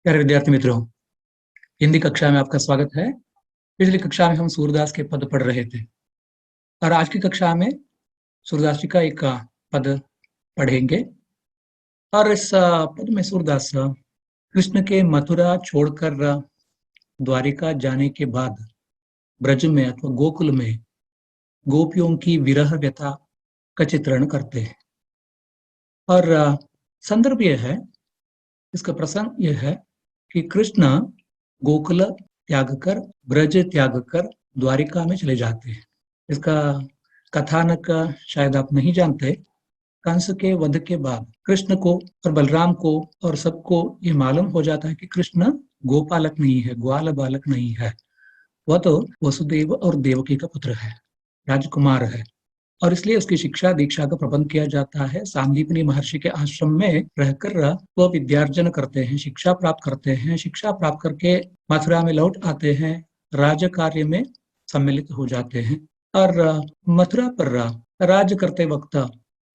प्यारे विद्यार्थी मित्रों, हिंदी कक्षा में आपका स्वागत है। पिछली कक्षा में हम सूरदास के पद पढ़ रहे थे और आज की कक्षा में सूरदास जी का एक पद पढ़ेंगे। और इस पद में सूरदास कृष्ण के मथुरा छोड़कर द्वारिका जाने के बाद ब्रज में अथवा गोकुल में गोपियों की विरह व्यथा का चित्रण करते हैं। और संदर्भ यह है, इसका प्रसंग यह है कि कृष्ण गोकुल त्याग कर, ब्रज त्याग कर द्वारिका में चले जाते हैं। इसका कथानक शायद आप नहीं जानते। कंस के वध के बाद कृष्ण को और बलराम को और सबको ये मालूम हो जाता है कि कृष्ण गोपालक नहीं है, ग्वाल बालक नहीं है, वह तो वसुदेव और देवकी का पुत्र है, राजकुमार है। और इसलिए उसकी शिक्षा दीक्षा का प्रबंध किया जाता है। सांदीपनी महर्षि के आश्रम में रहकर वह विद्यार्जन करते हैं, शिक्षा प्राप्त करते हैं। शिक्षा प्राप्त करके मथुरा में लौट आते हैं, राज कार्य में सम्मिलित हो जाते हैं। और मथुरा पर राज करते वक्त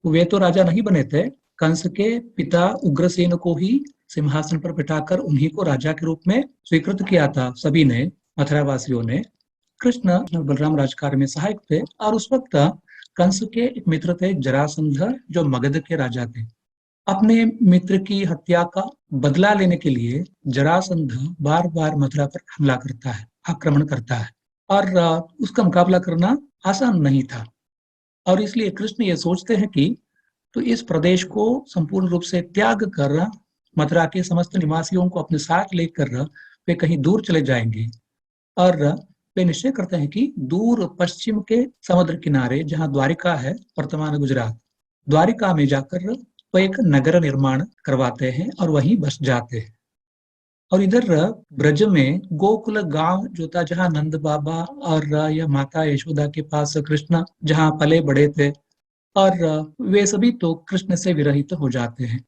वे तो राजा नहीं बने थे। कंस के पिता उग्रसेन को ही सिंहासन पर बिठाकर उन्हीं को राजा के रूप में स्वीकृत किया था सभी ने, मथुरा वासियों ने। कृष्ण बलराम राजकार्य में सहायक थे। और उस वक्त कंस के एक मित्र थे जरासंध, जो मगध के राजा थे। अपने मित्र की हत्या का बदला लेने के लिए जरासंध बार बार मथुरा पर हमला करता है, आक्रमण करता है। और उसका मुकाबला करना आसान नहीं था। और इसलिए कृष्ण ये सोचते हैं कि तो इस प्रदेश को संपूर्ण रूप से त्याग कर मथुरा के समस्त निवासियों को अपने साथ लेकर वे कहीं दूर चले जाएंगे। और वे निश्चय करते हैं कि दूर पश्चिम के समुद्र किनारे, जहां द्वारिका है, वर्तमान गुजरात, द्वारिका में जाकर वो एक नगर निर्माण करवाते हैं और वहीं बस जाते हैं। और इधर ब्रज में गोकुल गांव जो था, जहां नंद बाबा और या माता यशोदा के पास कृष्ण जहां पले बड़े थे, और वे सभी तो कृष्ण से विरहित हो जाते हैं।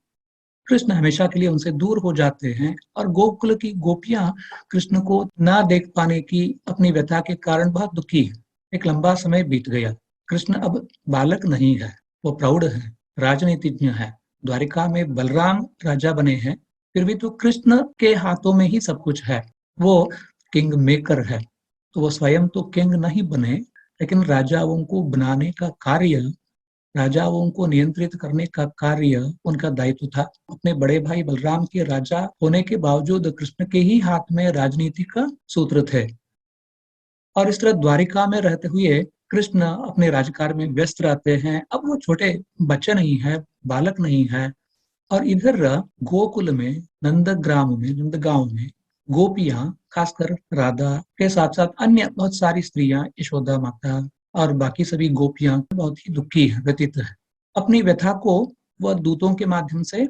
कृष्ण हमेशा के लिए उनसे दूर हो जाते हैं। और गोकुल की गोपियां कृष्ण को ना देख पाने की अपनी व्यथा के कारण बहुत दुखी है। एक लंबा समय बीत गया। कृष्ण अब बालक नहीं है, वो प्रौढ़ है, राजनीतिज्ञ है। द्वारिका में बलराम राजा बने हैं, फिर भी तो कृष्ण के हाथों में ही सब कुछ है। वो किंग मेकर है। तो वो स्वयं तो किंग नहीं बने, लेकिन राजाओं को बनाने का कार्य, राजाओं को नियंत्रित करने का कार्य उनका दायित्व था। अपने बड़े भाई बलराम के राजा होने के बावजूद कृष्ण के ही हाथ में राजनीति का सूत्र थे। और इस तरह द्वारिका में रहते हुए कृष्ण अपने राजकार्य में व्यस्त रहते हैं। अब वो छोटे बच्चे नहीं है, बालक नहीं है। और इधर गोकुल में, नंदग्राम में, नंदगांव में गोपियां, खासकर राधा के साथ साथ अन्य बहुत सारी स्त्रियां, यशोदा माता और बाकी सभी गोपियां बहुत ही दुखी है, व्यतीत है। अपनी व्यथा को वह दूतों के माध्यम से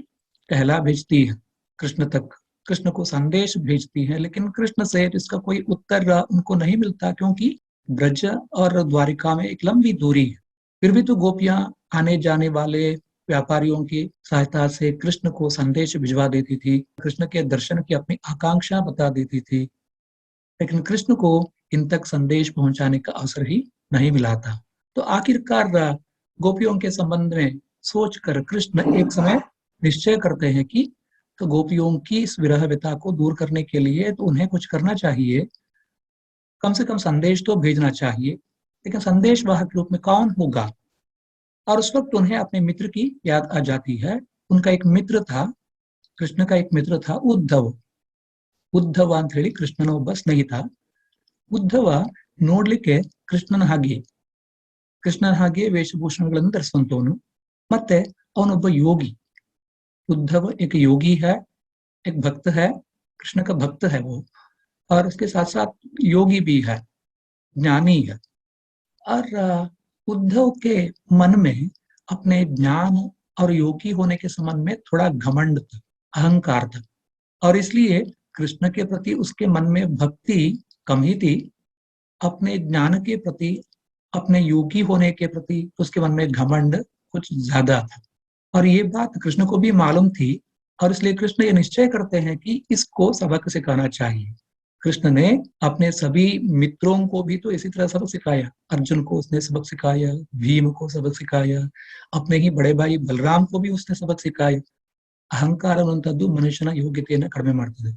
कहला भेजती है कृष्ण तक, कृष्ण को संदेश भेजती है। लेकिन कृष्ण से इसका कोई उत्तर उनको नहीं मिलता, क्योंकि ब्रज और द्वारिका में एक लंबी दूरी है। फिर भी तो गोपियां आने जाने वाले व्यापारियों की सहायता से कृष्ण को संदेश भिजवा देती थी, कृष्ण के दर्शन की अपनी आकांक्षा बता देती थी। लेकिन कृष्ण को इन तक संदेश पहुंचाने का अवसर ही नहीं मिला था। तो आखिरकार गोपियों के संबंध में सोचकर कृष्ण एक समय निश्चय करते हैं कि तो गोपियों की इस विरह व्यथा को दूर करने के लिए तो उन्हें कुछ करना चाहिए, कम से कम संदेश तो भेजना चाहिए। लेकिन संदेश वाहक के रूप में कौन होगा? और उस वक्त उन्हें अपने मित्र की याद आ जाती है। उनका एक मित्र था, कृष्ण का एक मित्र था, उद्धव। ಉದ್ಧವ ಅಂತ ಹೇಳಿ ಕೃಷ್ಣನ ಒಬ್ಬ ಸ್ನೇಹಿತ. ಉದ್ಧವ ನೋಡ್ಲಿಕ್ಕೆ ಕೃಷ್ಣನ ಹಾಗೆ ವೇಷಭೂಷಣಗಳನ್ನು ಧರಿಸುವಂತವನು. ಮತ್ತೆ ಅವನೊಬ್ಬ ಯೋಗಿ. उद्धव एक योगी है, एक भक्त है, कृष्ण का भक्त है वो, और उसके साथ साथ योगी भी है, ज्ञानी है। और उद्धव के मन में अपने ज्ञान और योगी होने के संबंध में थोड़ा घमंड था, अहंकार था। और इसलिए कृष्ण के प्रति उसके मन में भक्ति कम ही थी, अपने ज्ञान के प्रति, अपने योगी होने के प्रति उसके मन में घमंड कुछ ज्यादा था। और ये बात कृष्ण को भी मालूम थी। और इसलिए कृष्ण ये निश्चय करते हैं कि इसको सबक सिखाना चाहिए। कृष्ण ने अपने सभी मित्रों को भी तो इसी तरह सबक सिखाया। अर्जुन को उसने सबक सिखाया, भीम को सबक सिखाया, अपने ही बड़े भाई बलराम को भी उसने सबक सिखाया। ಅಹಂಕಾರ ಅನ್ನುವಂಥದ್ದು ಮನುಷ್ಯನ ಯೋಗ್ಯತೆಯನ್ನು ಕಡಿಮೆ ಮಾಡ್ತದೆ.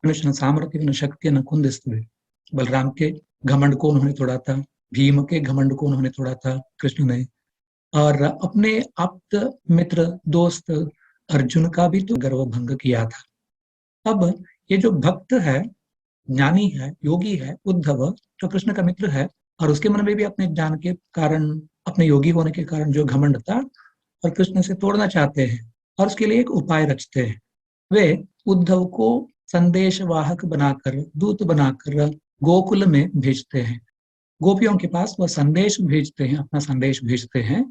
ಮನುಷ್ಯನ ಸಾಮರ್ಥ್ಯವನ್ನು ಶಕ್ತಿಯನ್ನು ಕುಂದಿಸ್ತವೆ। बलराम के घमंड को उन्होंने तोड़ा था, भीम के घमंड को उन्होंने तोड़ा था कृष्ण ने, और अपने आप्त मित्र दोस्त अर्जुन का भी तो गर्व भंग किया था। अब ये जो भक्त है, ज्ञानी है, योगी है, उद्धव, जो कृष्ण का मित्र है, और उसके मन में भी अपने ज्ञान के कारण, अपने योगी होने के कारण जो घमंड था, और कृष्ण से तोड़ना चाहते हैं, और उसके लिए एक उपाय रचते हैं। वे उद्धव को संदेशवाहक बनाकर, दूत बनाकर गोकुल में भेजते हैं। गोपियों के पास वह संदेश भेजते हैं, अपना संदेश भेजते हैं।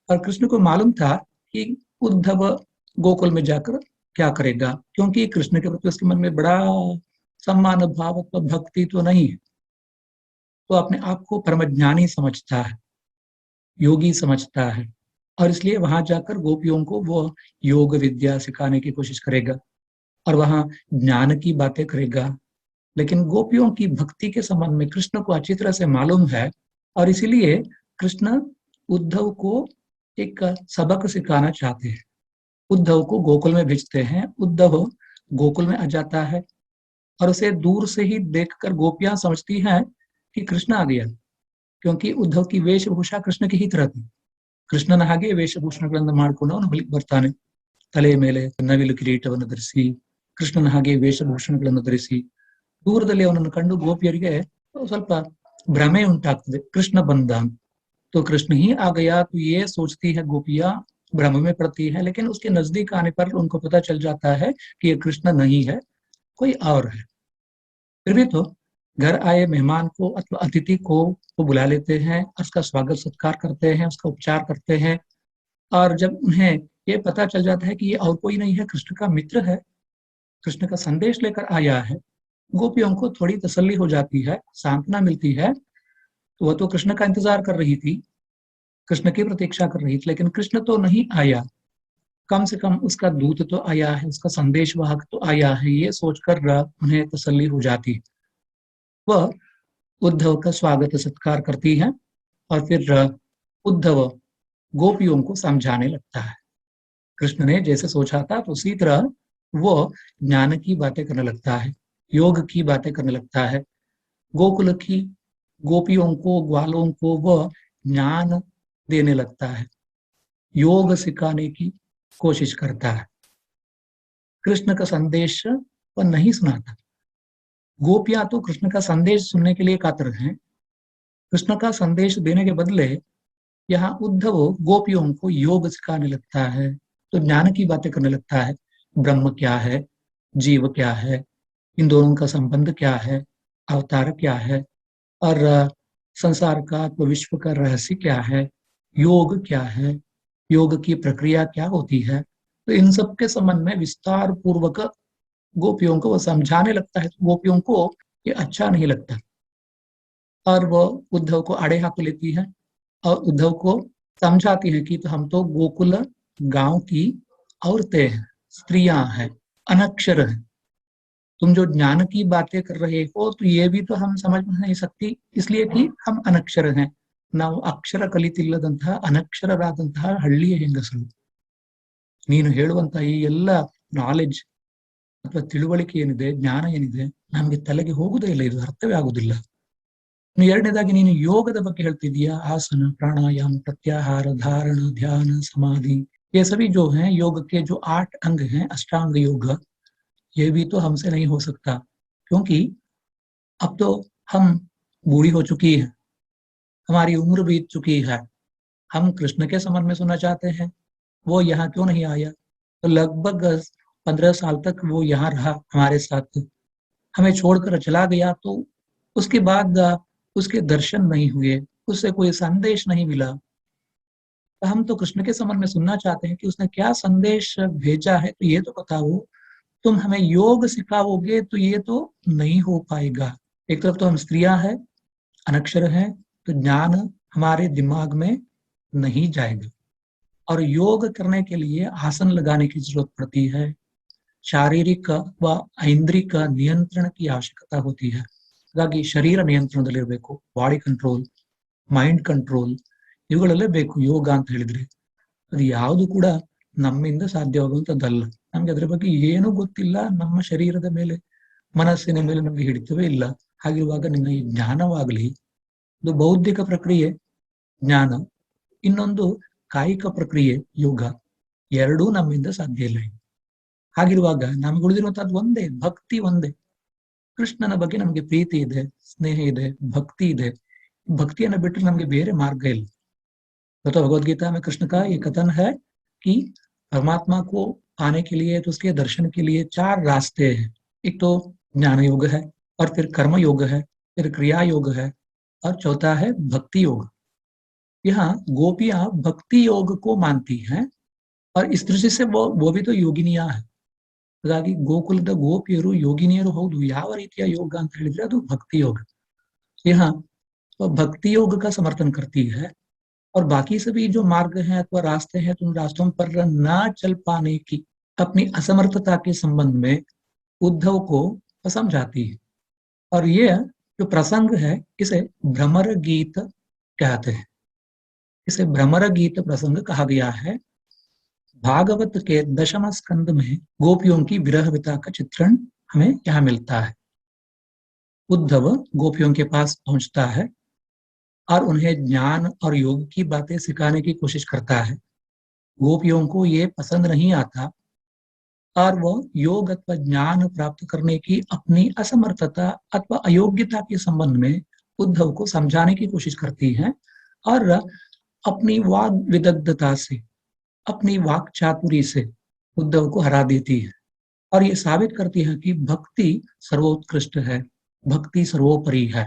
और कृष्ण को मालूम था कि उद्धव गोकुल में जाकर क्या करेगा, क्योंकि कृष्ण के प्रति उसके मन में बड़ा सम्मान भाव अथवा भक्ति तो नहीं है। तो अपने आप को परमज्ञानी समझता है, योगी समझता है, और इसलिए वहां जाकर गोपियों को वो योग विद्या सिखाने की कोशिश करेगा और वहां ज्ञान की बातें करेगा। लेकिन गोपियों की भक्ति के संबंध में कृष्ण को अच्छी तरह से मालूम है, और इसीलिए कृष्ण उद्धव को एक सबक सिखाना चाहते हैं। उद्धव को गोकुल में भेजते हैं। उद्धव गोकुल में आ जाता है, और उसे दूर से ही देखकर गोपियां समझती हैं कि कृष्ण आ गया, क्योंकि उद्धव की वेशभूषा कृष्ण की ही तरह थी। ಕೃಷ್ಣನ ಹಾಗೆ ವೇಷಭೂಷಣಗಳನ್ನು ಮಾಡಿಕೊಂಡು ಅವನು ಬಳಿಗೆ ಬರ್ತಾನೆ, ತಲೆಯ ಮೇಲೆ ನವಿಲು ಕಿರೀಟವನ್ನು ಧರಿಸಿ, ಕೃಷ್ಣನ ಹಾಗೆ ವೇಷಭೂಷಣಗಳನ್ನು ಧರಿಸಿ ದೂರದಲ್ಲಿ ಅವನನ್ನು ಕಂಡು ಗೋಪಿಯರಿಗೆ ಸ್ವಲ್ಪ ಭ್ರಮೆ ಉಂಟಾಗ್ತದೆ, ಕೃಷ್ಣ ಬಂದ। तो कृष्ण ही आ गया तो ये सोचती है गोपियां, भ्रम में पड़ती है, लेकिन उसके नजदीक आने पर उनको पता चल जाता है कि ये कृष्ण नहीं है, कोई और है। फिर भी तो घर आए मेहमान को अथवा अतिथि को वो बुला लेते हैं, उसका स्वागत सत्कार करते हैं, उसका उपचार करते हैं। और जब उन्हें ये पता चल जाता है कि ये और कोई नहीं है, कृष्ण का मित्र है, कृष्ण का संदेश लेकर आया है, गोपियों को थोड़ी तसल्ली हो जाती है, सांत्वना मिलती है। तो वह तो कृष्ण का इंतजार कर रही थी, कृष्ण की प्रतीक्षा कर रही थी, लेकिन कृष्ण तो नहीं आया, कम से कम उसका दूत तो आया है, उसका संदेशवाहक तो आया है, ये सोचकर उन्हें तसल्ली हो जाती है। वह उद्धव का स्वागत सत्कार करती है, और फिर उद्धव गोपियों को समझाने लगता है। कृष्ण ने जैसे सोचा था तो उसी तरह वो ज्ञान की बातें करने लगता है, योग की बातें करने लगता है। गोकुल की गोपियों को, ग्वालों को वह ज्ञान देने लगता है, योग सिखाने की कोशिश करता है। कृष्ण का संदेश वह नहीं सुनाता। गोपियां तो कृष्ण का संदेश सुनने के लिए कातर हैं। कृष्ण का संदेश देने के बदले यहाँ उद्धव गोपियों को योग सिखाने लगता है, तो ज्ञान की बातें करने लगता है। ब्रह्म क्या है, जीव क्या है, इन दोनों का संबंध क्या है, अवतार क्या है, और संसार का, विश्व का रहस्य क्या है, योग क्या है, योग की प्रक्रिया क्या होती है। तो इन सब के संबंध में विस्तार पूर्वक गोपियों को वो समझाने लगता है। गोपियों को ये अच्छा नहीं लगता, और वो उद्धव को आड़े हाथों लेती है और उद्धव को समझाती है कि तो हम तो गोकुल गांव की औरतें हैं, स्त्रियां हैं, अनक्षर हैं। तुम जो ज्ञान की बातें कर रहे हो तो ये भी तो हम समझ नहीं सकती, इसलिए कि हम अनक्षर हैं। ನಾವು ಅಕ್ಷರ ಕಲಿತಿಲ್ಲದಂತಹ ಅನಕ್ಷರರಾದಂತಹ ಹಳ್ಳಿಯ ಹೆಂಗಸರು, ನೀನು ಹೇಳುವಂತಹ ಈ ಎಲ್ಲ ನಾಲೆಡ್ಜ್ ಅಥವಾ ತಿಳುವಳಿಕೆ ಏನಿದೆ, ಜ್ಞಾನ ಏನಿದೆ, ನಮಗೆ ತಲೆಗೆ ಹೋಗುದೇ ಇಲ್ಲ, ಇದು ಅರ್ಥವೇ ಆಗುದಿಲ್ಲ। ಎರಡನೇದಾಗಿ ನೀನು ಯೋಗದ ಬಗ್ಗೆ ಹೇಳ್ತಿದೀಯಾ, आसन प्राणायाम प्रत्याहार धारण ध्यान समाधि, ये सभी जो हैं योग के जो 8 अंग हैं, अष्टांग योग, ये भी तो हमसे नहीं हो सकता, क्योंकि अब तो हम बूढ़ी हो चुकी है, हमारी उम्र बीत चुकी है। हम कृष्ण के संबंध में सुनना चाहते हैं, वो यहाँ क्यों नहीं आया। तो लगभग 15 साल तक वो यहाँ रहा हमारे साथ, हमें छोड़कर चला गया, तो उसके बाद उसके दर्शन नहीं हुए, उससे कोई संदेश नहीं मिला। तो हम तो कृष्ण के संबंध में सुनना चाहते हैं कि उसने क्या संदेश भेजा है, तो ये तो बताओ। तुम हमें योग सिखाओगे तो ये तो नहीं हो पाएगा। एक तरफ तो हम स्त्रियां हैं, अनक्षर हैं, तो ज्ञान हमारे दिमाग में नहीं जाएगा, और योग करने के लिए आसन लगाने की जरूरत पड़ती है, शारीरिक व ऐन्द्रिक नियंत्रण की आवश्यकता होती है। ಹಾಗಾಗಿ ಶರೀರ ನಿಯಂತ್ರಣದಲ್ಲಿರಬೇಕು, ಬಾಡಿ ಕಂಟ್ರೋಲ್, ಮೈಂಡ್ ಕಂಟ್ರೋಲ್, ಇವುಗಳಲ್ಲೇ ಬೇಕು ಯೋಗ ಅಂತ ಹೇಳಿದ್ರೆ। ಅದು ಯಾವುದು ಕೂಡ ನಮ್ಮಿಂದ ಸಾಧ್ಯವಾಗುವಂಥದ್ದಲ್ಲ, ನಮ್ಗೆ ಅದ್ರ ಬಗ್ಗೆ ಏನೂ ಗೊತ್ತಿಲ್ಲ, ನಮ್ಮ ಶರೀರದ ಮೇಲೆ ಮನಸ್ಸಿನ ಮೇಲೆ ನಮಗೆ ಹಿಡಿತವೇ ಇಲ್ಲ. ಹಾಗಿರುವಾಗ ನಿನ್ನ ಈ ಜ್ಞಾನವಾಗಲಿ, ಇದು ಬೌದ್ಧಿಕ ಪ್ರಕ್ರಿಯೆ ಜ್ಞಾನ, ಇನ್ನೊಂದು ಕಾಯಿಕ ಪ್ರಕ್ರಿಯೆ ಯೋಗ, ಎರಡೂ ನಮ್ಮಿಂದ ಸಾಧ್ಯ ಇಲ್ಲ. ಹಾಗಿರುವಾಗ ನಮ್ಗೆ ಉಳಿದಿರುವಂತಹದ್ದು ಒಂದೇ, ಭಕ್ತಿ ಒಂದೇ. ಕೃಷ್ಣನ ಬಗ್ಗೆ ನಮಗೆ ಪ್ರೀತಿ ಇದೆ, ಸ್ನೇಹ ಇದೆ, ಭಕ್ತಿ ಇದೆ. भक्तिಯನ್ನು बिट्रे नमगे बेरे मार्ग ಇಲ್ಲ. तो भगवदगीता में कृष्ण का ये कथन है कि परमात्मा को पाने के लिए, तो उसके दर्शन के लिए 4 रास्ते हैं। एक तो ज्ञान योग है, और फिर कर्म योग है, फिर क्रिया योग है, और चौथा है भक्ति योग। यहाँ गोपियां भक्ति योग को मानती हैं, और इस दृष्टि से वो भी तो योगिनियां है। ಹಾಗಾಗಿ ಗೋಕುಲದ ಗೋಪಿಯರು ಯೋಗಿನಿಯರು ಹೌದು. ಯಾವ ರೀತಿಯ ಯೋಗ ಅಂತ ಹೇಳಿದ್ರೆ ಅದು ಭಕ್ತಿ ಯೋಗ. यहाँ तो भक्ति योग का समर्थन करती है, और बाकी सभी जो मार्ग हैं अथवा रास्ते हैं, तुम रास्तों पर न चल पाने की अपनी असमर्थता के संबंध में उद्धव को समझाती है। और ये जो प्रसंग है इसे भ्रमर गीत कहते हैं। इसे भ्रमर गीत प्रसंग कहा गया है। भागवत के 10वें स्कंद में गोपियों की विरह व्यथा का चित्रण हमें यहाँ मिलता है। उद्धव गोपियों के पास पहुंचता है और उन्हें ज्ञान और योग की बातें सिखाने की कोशिश करता है। गोपियों को ये पसंद नहीं आता, और वह योग अथवा ज्ञान प्राप्त करने की अपनी असमर्थता अथवा अयोग्यता के संबंध में उद्धव को समझाने की कोशिश करती हैं, और अपनी वाग विदग्धता से, अपनी वाक चातुरी से उद्धव को हरा देती है, और ये साबित करती है कि भक्ति सर्वोत्कृष्ट है, भक्ति सर्वोपरि है,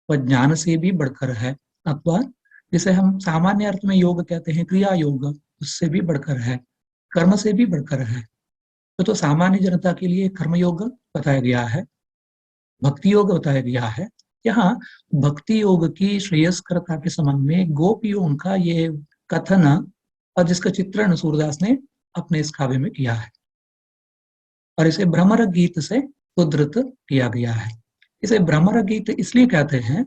वह ज्ञान से भी बढ़कर है, अथवा जिसे हम सामान्य अर्थ में योग कहते हैं क्रिया योग, उससे भी बढ़कर है, कर्म से भी बढ़कर है। तो सामान्य जनता के लिए कर्म योग बताया गया है, भक्ति योग बताया गया है। यहाँ भक्ति योग की श्रेयस्करता के संबंध में गोपियों का ये कथन, और जिसका चित्रण सूरदास ने अपने इस काव्य में किया है, और इसे भ्रमर गीत से उद्धृत किया गया है। इसे भ्रमर गीत इसलिए कहते हैं,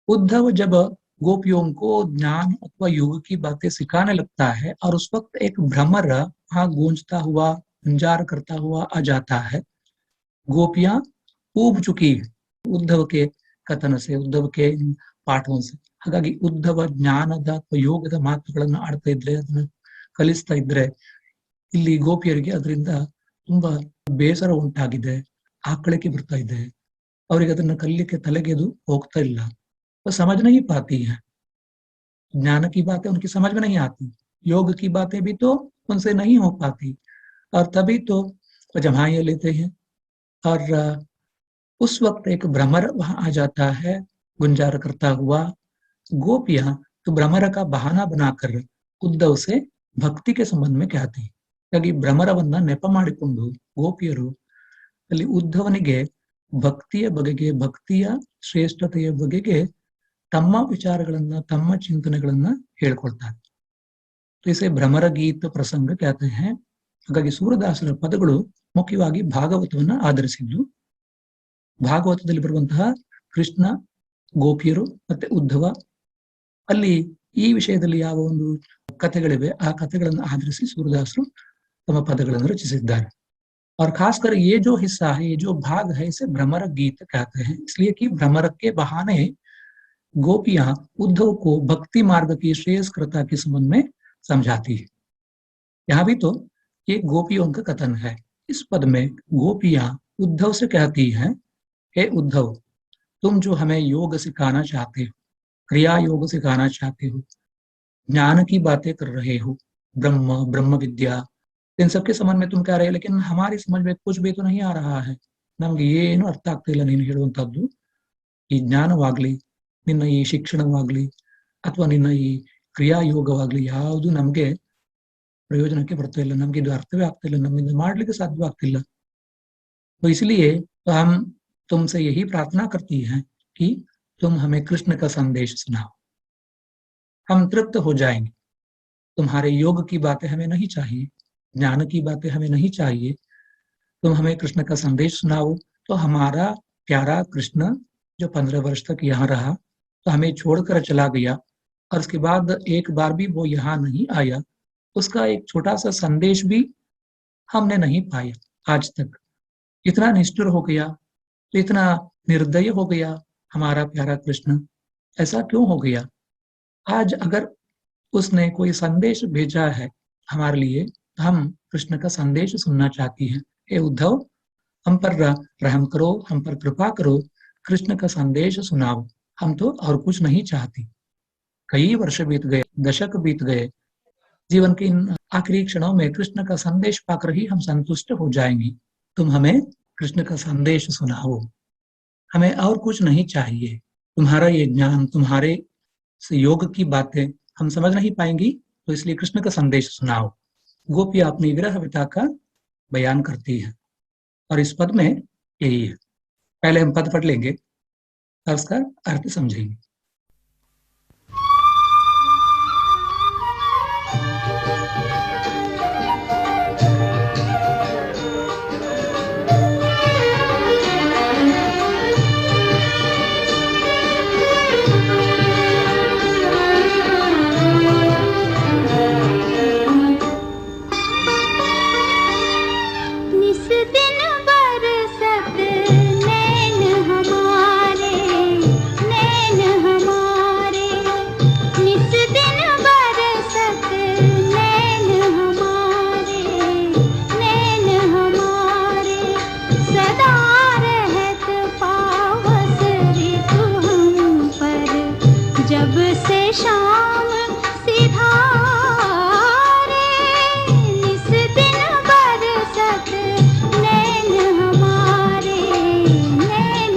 उद्धव जब गोपियों को ज्ञान अथवा योग की बातें सिखाने लगता है, और उस वक्त एक भ्रमर वहां गूंजता हुआ, गुंजार करता हुआ आ जाता है। गोपियां ऊब चुकी उद्धव के कथन से, उद्धव के ಪಾಠೋಂ से। ಹಾಗಾಗಿ ಉದ್ಧವ ಜ್ಞಾನದ ಅಥವಾ ಯೋಗದ ಮಾತುಗಳನ್ನು ಆಡ್ತಾ ಇದ್ರೆ, ಅದನ್ನ ಕಲಿಸ್ತಾ ಇದ್ರೆ, ಇಲ್ಲಿ ಗೋಪಿಯರಿಗೆ ಅದರಿಂದ ತುಂಬಾ ಬೇಸರ ಉಂಟಾಗಿದೆ, ಆಕಳಿಕೆ ಬರ್ತಾ ಇದೆ, ಅವರಿಗೆ ಅದನ್ನ ಕಲಿಲಿಕ್ಕೆ ತಲೆಗೆದು ಹೋಗ್ತಾ ಇಲ್ಲ, वो समझ नहीं पाती है। ज्ञान की बातें उनकी समझ में नहीं आती, योग की बातें भी तो उनसे नहीं हो पाती, और तभी तो वो जमाइयां लेते हैं। और उस वक्त एक भ्रमर वहां आ जाता है गुंजार करता हुआ। गोपियां तो भ्रमर का बहाना बनाकर उद्धव से भक्ति के संबंध में कहती, ಹಾಗಾಗಿ ಭ್ರಮರವನ್ನ ನೆಪ ಮಾಡಿಕೊಂಡು ಗೋಪಿಯರು ಅಲ್ಲಿ ಉದ್ಧವನಿಗೆ ಭಕ್ತಿಯ ಬಗೆಗೆ, ಭಕ್ತಿಯ ಶ್ರೇಷ್ಠತೆಯ ಬಗೆಗೆ ತಮ್ಮ ವಿಚಾರಗಳನ್ನ, ತಮ್ಮ ಚಿಂತನೆಗಳನ್ನ ಹೇಳ್ಕೊಳ್ತಾರೆ. ಇसे ಭ್ರಮರ ಗೀತ ಪ್ರಸಂಗ कहते हैं। ಹಾಗಾಗಿ ಸೂರದಾಸರ ಪದಗಳು ಮುಖ್ಯವಾಗಿ ಭಾಗವತವನ್ನ ಆಧರಿಸಿದ್ದು. ಭಾಗವತದಲ್ಲಿ ಬರುವಂತಹ ಕೃಷ್ಣ, ಗೋಪಿಯರು ಮತ್ತೆ ಉದ್ಧವ, ಅಲ್ಲಿ ಈ ವಿಷಯದಲ್ಲಿ ಯಾವ ಒಂದು ಕಥೆಗಳಿವೆ ಆ ಕಥೆಗಳನ್ನು ಆಧರಿಸಿ सूरदासರು तम पदಗಳನ್ನು रचिसिದ್ದಾರೆ। और खासकर ये जो हिस्सा है, ये जो भाग है, इसे भ्रमर गीत कहते हैं, इसलिए कि भ्रमर के बहाने गोपियां उद्धव को भक्ति मार्ग की श्रेयस्करता के संबंध में समझाती है। यहाँ भी तो ये गोपियों का कथन है। इस पद में गोपियां उद्धव से कहती हैं, हे उद्धव, तुम जो हमें योग सिखाना चाहते हो, क्रिया योग सिखाना चाहते हो, ज्ञान की बातें कर रहे हो, ब्रह्म, ब्रह्म विद्या, इन सबके संबंध में तुम कह रहे हो, लेकिन हमारी समझ में कुछ भी तो नहीं आ रहा है, ನಮ್ಗೆ ಏನು ಅರ್ಥ ಆಗ್ತಾ ಇಲ್ಲ ನೀನು ಹೇಳುವಂತದ್ದು। ಈ ಜ್ಞಾನವಾಗ್ಲಿ, ನಿನ್ನ ಈ ಶಿಕ್ಷಣವಾಗ್ಲಿ, ಅಥವಾ ನಿನ್ನ ಈ ಕ್ರಿಯಾ ಯೋಗವಾಗ್ಲಿ, ಯಾವುದು ನಮ್ಗೆ ಪ್ರಯೋಜನಕ್ಕೆ ಬರ್ತಾ ಇಲ್ಲ, ನಮ್ಗೆ ಇದು ಅರ್ಥವೇ ಆಗ್ತಾ ಇಲ್ಲ, ನಮ್ಮಿಂದ ಮಾಡ್ಲಿಕ್ಕೆ ಸಾಧ್ಯವಾಗ್ತಿಲ್ಲ। तो इसलिए तो हम तुमसे यही प्रार्थना करती हैं कि तुम हमें कृष्ण का संदेश सुनाओ, हम तृप्त हो जाएंगे। तुम्हारे योग की बातें हमें नहीं चाहिए, ज्ञान की बातें हमें नहीं चाहिए, तुम हमें कृष्ण का संदेश सुनाओ। तो हमारा प्यारा कृष्ण जो 15 वर्ष तक यहाँ रहा, तो हमें छोड़कर चला गया, और उसके बाद एक बार भी वो यहाँ नहीं आया, उसका एक छोटा सा संदेश भी हमने नहीं पाया आज तक। इतना निष्ठुर हो गया, तो इतना निर्दय हो गया हमारा प्यारा कृष्ण, ऐसा क्यों हो गया? आज अगर उसने कोई संदेश भेजा है हमारे लिए, हम कृष्ण का संदेश सुनना चाहती हैं। हे उद्धव, हम पर रहम करो, हम पर कृपा करो, कृष्ण का संदेश सुनाओ। हम तो और कुछ नहीं चाहती। कई वर्ष बीत गए, दशक बीत गए, जीवन के इन आखिरी क्षणों में कृष्ण का संदेश पाकर ही हम संतुष्ट हो जाएंगी। तुम हमें कृष्ण का संदेश सुनाओ, हमें और कुछ नहीं चाहिए। तुम्हारा ये ज्ञान, तुम्हारे योग की बातें हम समझ नहीं पाएंगी, तो इसलिए कृष्ण का संदेश सुनाओ। गोपियां अपनी विरह व्यथा का बयान करती हैं, और इस पद में यही है। पहले हम पद पढ़ लेंगे और उसका अर्थ समझेंगे। जब से शाम सिधारे, निस दिन बरसत नैन हमारे, नैन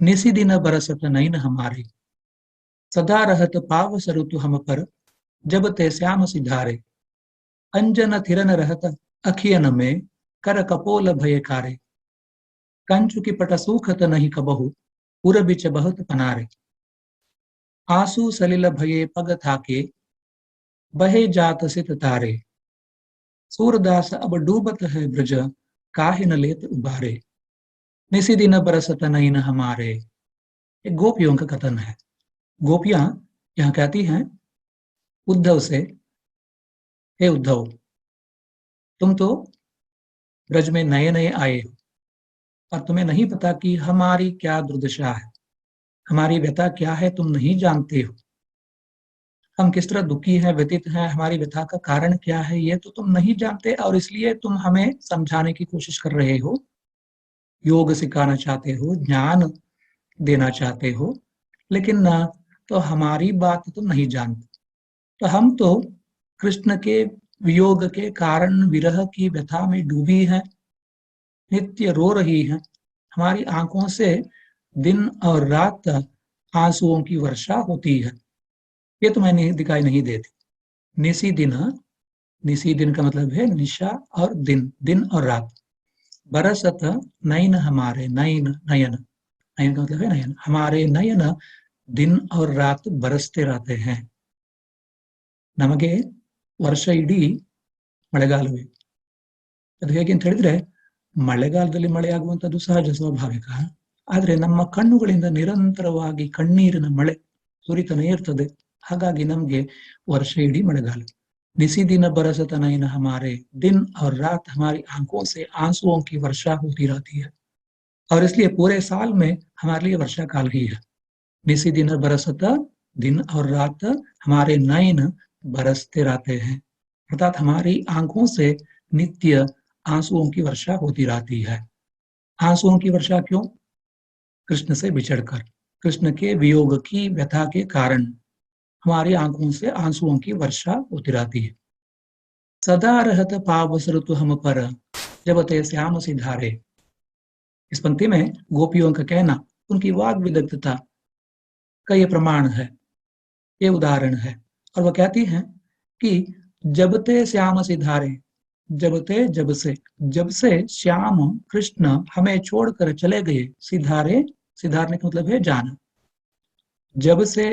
निसी दिन बरसत नैन हमारे, सदा रहत पावस ऋतु हम पर, जब ते श्याम सिधारे। अंजन थिरन रहत अखियन में, कर कपोल भयकारे। कंचु की पट सूखत नहीं कबहु, उर बिच बहुत पनारे। आंसू सलिल भये पग थाके, बहे जात सित तारे। सूरदास अब डूबत है ब्रज, काहे न लेत उबारे। निसी दिन बरसत नैन हमारे, एक गोपियों का कथन है। गोपियां यहाँ कहती हैं उद्धव से, हे उद्धव, तुम तो ब्रज में नए नए आए हो और तुम्हें नहीं पता कि हमारी क्या दुर्दशा है, हमारी व्यथा क्या है, तुम नहीं जानते हो। हम किस तरह दुखी हैं, व्यथित हैं, हमारी व्यथा का कारण क्या है, ये तो तुम नहीं जानते, और इसलिए तुम हमें समझाने की कोशिश कर रहे हो। योग सिखाना चाहते हो, ज्ञान देना चाहते हो, लेकिन ना तो हमारी बात तो नहीं जानते। तो हम तो कृष्ण के वियोग के कारण विरह की व्यथा में डूबी हैं, नित्य रो रही हैं। हमारी आंखों से दिन और रात आंसुओं की वर्षा होती है। ये तुम्हें नहीं दिखाई नहीं देती। निसी दिन, निसी दिन का मतलब है निशा और दिन, दिन और रात। बरसत नयन हमारे, नयन नयन, नयन का मतलब है नयन, हमारे नयन दिन और रात बरसते रहते हैं। ನಮಗೆ ವರ್ಷ ಇಡೀ ಮಳೆಗಾಲವೇ. ಅದು ಹೇಗೆ ಅಂತ ಹೇಳಿದ್ರೆ, ಮಳೆಗಾಲದಲ್ಲಿ ಮಳೆಯಾಗುವಂಥದ್ದು ಸಹಜ, ಸ್ವಾಭಾವಿಕ. ಆದ್ರೆ ನಮ್ಮ ಕಣ್ಣುಗಳಿಂದ ನಿರಂತರವಾಗಿ ಕಣ್ಣೀರಿನ ಮಳೆ ಸುರಿತಾನೆ ಇರ್ತದೆ. ಹಾಗಾಗಿ ನಮ್ಗೆ ವರ್ಷ ಇಡೀ ಮಳೆಗಾಲ. निसी दिन बरसत नयन हमारे, दिन और रात हमारी आंखों से आंसुओं की वर्षा होती रहती है, और इसलिए पूरे साल में हमारे लिए वर्षा काल ही है. निसी दिन बरसत, दिन और रात हमारे नयन बरसते रहते हैं, अर्थात हमारी आंखों से नित्य आंसुओं की वर्षा होती रहती है. आंसुओं की वर्षा क्यों? कृष्ण से बिछड़कर, कृष्ण के वियोग की व्यथा के कारण हमारी आंखों से आंसुओं की वर्षा होती रहती है. सदा रहत पावस ऋतु हम पर, जब ते श्याम सिधारे. इस पंक्ति में गोपियों का कहना, उनकी वाग विदग्धता का ये प्रमाण है, ये उदाहरण है. और वह कहती हैं कि जब ते श्याम सिधारे, जब से श्याम कृष्ण हमें छोड़कर चले गए. सिधारे, सिधारने का मतलब है जाना. जब से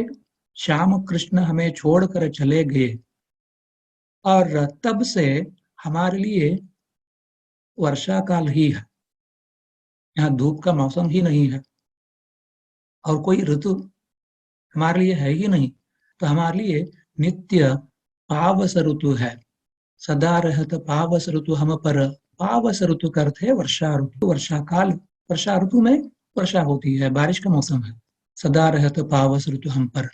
श्याम कृष्ण हमें छोड़कर चले गए, और तब से हमारे लिए वर्षा काल ही है. यहाँ धूप का मौसम ही नहीं है और कोई ऋतु हमारे लिए है ही नहीं. तो हमारे लिए नित्य पावस ऋतु है. सदा रहत पावस ऋतु हम पर. पावस ऋतु का अर्थ है वर्षा ऋतु, वर्षा काल. वर्षा ऋतु में वर्षा होती है, बारिश का मौसम है. सदा रहत पावस ऋतु हम पर.